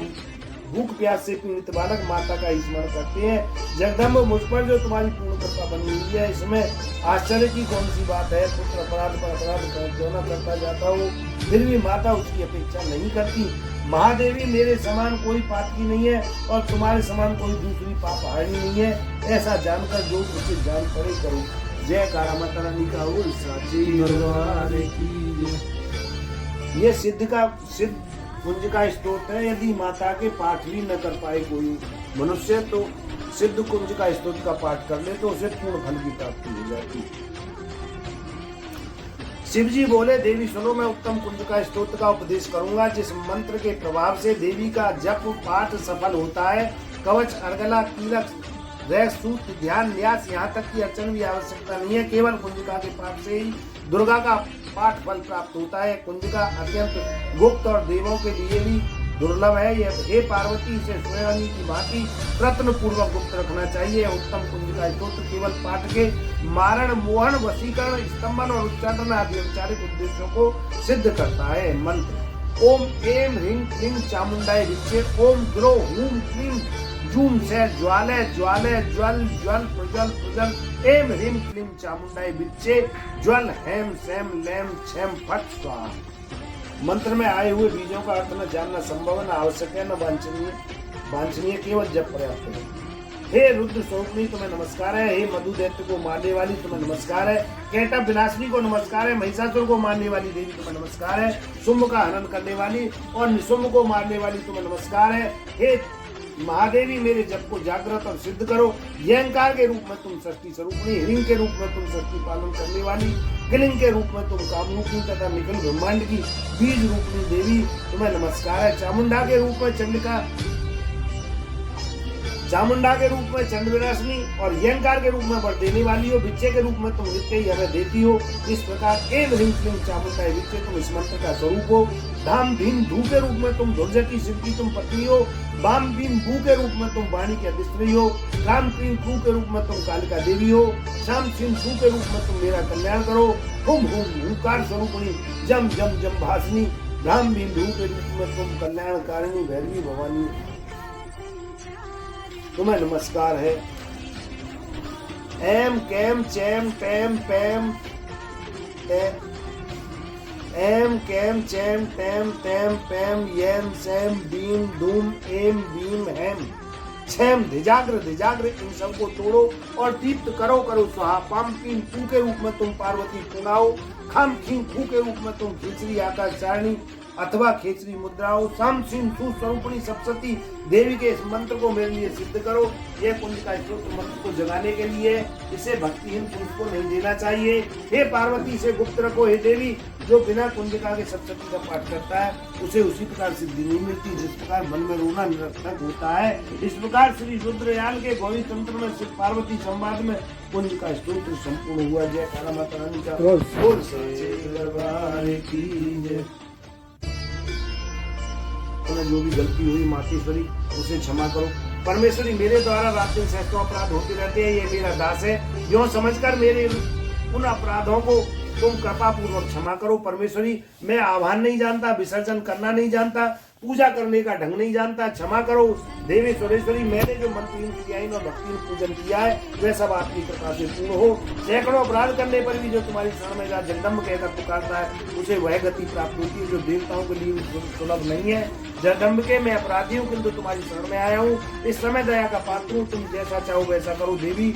भूख प्यास से पीड़ित बालक माता का स्मरण करते हैं। जगदम्ब, मुझ पर जो तुम्हारी पूर्ण कृपा बनी हुई है, इसमें आश्चर्य की कौन सी बात है। पुत्र अपराध पर अपराध क्यों न करता जाता हूँ, फिर भी माता उसकी अपेक्षा नहीं करती। महादेवी, मेरे समान कोई पाप की नहीं है और तुम्हारे समान कोई दूसरी पाप हानि नहीं है, ऐसा जानकर जो उसे जान पड़े करो। जय कारा माता रानी का हो साची दरबार की। ये सिद्ध कुंज का स्तोत्र है। यदि माता के पाठ भी न कर पाए कोई मनुष्य, तो सिद्ध कुंज का स्तोत्र का पाठ कर ले तो उसे पूर्ण फल की प्राप्ति हो जाती। शिव जी बोले, देवी सुनो, मैं उत्तम कुंज का स्तोत्र का उपदेश करूंगा, जिस मंत्र के प्रभाव से देवी का जप पाठ सफल होता है। कवच, अर्गला, कीलक, रह, सूत्र, ध्यान, न्यास, यहाँ तक की अर्चन भी आवश्यकता नहीं है। केवल कुंजिका के पाठ से ही दुर्गा का पाठ फल प्राप्त होता है। कुंजिका अत्यंत गुप्त और देवों के लिए भी दुर्लभ है। यह हे पार्वती, इसे स्वयं की भांति प्रयत्न पूर्वक गुप्त रखना चाहिए। उत्तम कुंजिका स्तोत्र केवल पाठ के मारण, मोहन, वशीकरण, स्तंभन और उच्चाटन आदि औपचारिक उद्देश्यों को सिद्ध करता है। मंत्र: ओम एम ह्रीं क्लीं चामुंडाय विच्चे। ओम ग्रो हूं क्लीं जूम से ज्वाले ज्वाले ज्वल ज्वल प्रज्वल प्रज्वल। एम ह्रीं क्लीं चामुंडाय विच्चे। ज्वल हेम सेम लेम छेम फट स्वाहा। मंत्र में आए हुए बीजों का अर्थ न जानना संभव न आवश्यक है, न वांछनीय, केवल जप पर्याप्त है। हे रुद्र स्वरूपनी, तुम्हें नमस्कार है। हे मधु दैत्य को मारने वाली, तुम्हें नमस्कार है। कैटभ विनाशिनी को नमस्कार है। महिषासुर को मारने वाली देवी, तुम्हें नमस्कार है। शुंभ का हनन करने वाली और निशुंभ को मारने वाली, तुम्हें नमस्कार है। हे महादेवी, मेरे जप को जागृत और सिद्ध करो। यंकार के रूप में तुम षष्ठी स्वरूपणी, ह्रीं के रूप में तुम षष्ठी पालन करने वाली, क्लीं के रूप में तुम कामरूपी तथा निखिल ब्रह्मांड की बीज रूपणी देवी, तुम्हें नमस्कार है। चामुंडा के रूप में चंडिका, चामुंडा के रूप में चंद्रविनाशिनी और यंकार के रूप में वर देने वाली हो। विच्चे के रूप में तुम नित्य ही हमें देती हो। इस प्रकार एम ह्रीं क्लीं चामुंडाय विच्चे, तुम इस मंत्र का स्वरूप हो। धाम भीम धू के रूप में तुम दुर्जटी शिव की तुम पत्नी हो। बाम भीम भू के रूप में तुम वाणी की अधिष्ठात्री हो। राम क्लीं क्रू के रूप में तुम कालिका देवी हो। श्याम सिंह सू के रूप में तुम मेरा कल्याण करो। हुम हुम हुंकार स्वरूपणी, जम जम जम भासनी। राम भीम धू के रूप में तुम कल्याणकारिणी भैरवी भवानी, तुम्हें नमस्कार है। एम कैम चैम टैम पैम एम कैम चैम टैम टैम पैम येम सैम बीम धूम एम बीम हैम छेम धिजाग्र धिजाग्र। इन सब को तोड़ो और दीप्त करो करो स्वाहा। पाम पीन पू के रूप में तुम पार्वती पुनाओ। खाम खीं खू के रूप में तुम खिचड़ी आकाश चारणी अथवा खेचरी मुद्राओं। साम सिंह सुस्वरूपणी सप्तशती देवी के इस मंत्र को मेरे लिए सिद्ध करो। यह कुंज का स्तोत्र मंत्र को जगाने के लिए, इसे भक्तिहीन पुरुष को नहीं देना चाहिए। हे पार्वती, इसे गुप्त रखो। हे देवी, जो बिना कुंजिका के सप्तशती का पाठ करता है उसे उसी प्रकार सिद्धि नहीं मिलती जिस प्रकार मन में रोना निरर्थक होता है। इस प्रकार श्री रुद्रयाल के गौरी तंत्र में शिव पार्वती संवाद में कुंज का स्तोत्र संपूर्ण हुआ। जय काला माता रानी का बोल सच्चे दरबार की जय। जो भी गलती हुई मातेश्वरी, उसे क्षमा करो। परमेश्वरी मेरे द्वारा रात दिन सैकड़ों अपराध होते रहते हैं, ये मेरा दास है, यो समझकर मेरे उन अपराधों को तुम कृपा पूर्वक क्षमा करो। परमेश्वरी मैं आह्वान नहीं जानता, विसर्जन करना नहीं जानता, पूजा करने का ढंग नहीं जानता, क्षमा करो। देवी सुरेश्वरी मैंने जो मंत्रहीन क्रियाहीन और भक्तिहीन पूजन किया है वह सब आपकी कृपा से पूर्ण हो। सैकड़ों अपराध करने पर भी जो तुम्हारी शरण में जगदम्ब कहकर पुकारता है उसे वह गति प्राप्त होती है जो देवताओं के लिए सुलभ नहीं है। जगदम्ब के मैं अपराधी हूँ किंतु तुम्हारी शरण में आया हूँ, इस समय दया का पात्र हूँ, तुम जैसा चाहो वैसा करो। देवी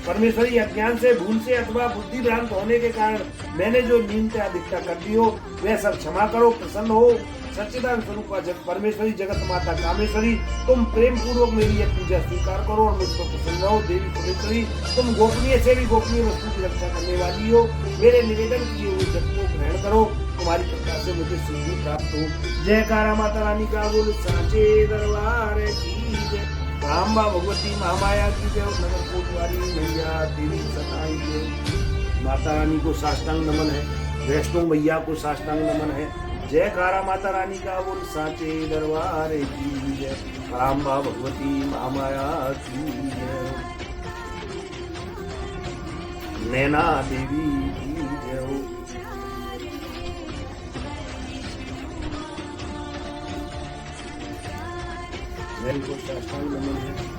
परमेश्वरी अज्ञान से, भूल से अथवा बुद्धि भ्रांत होने के कारण मैंने जो न्यूनता अधिकता कर दी हो वह सब क्षमा करो, प्रसन्न हो। सच्चिदानंद स्वरूप परमेश्वरी जगत माता कामेश्वरी तुम प्रेम पूर्वक मेरी यह पूजा स्वीकार करो और मुझ पर प्रसन्न हो। देवी परमेश्वरी तुम गोपनीय से भी गोपनीय वस्तु की रक्षा करने वाली हो, मेरे निवेदन किए हुए जप को ग्रहण करो, तुम्हारी कृपा से मुझे सिद्धि प्राप्त हो। जयकारा माता रानी का बोल सांचे दरबार की जय, रामबा भगवती महामाया की जय, नगर कोटवारी मैया तेरी सताई जय। माता रानी को साष्टांग नमन है, वैष्णव मैया को साष्टांग नमन है। जयकारा माता रानी का बोल सांचे दरबार की जय, रामबा भगवती महामाया की जय, नैना देवी की जय हो। मेरे को साष्टांग नमन है।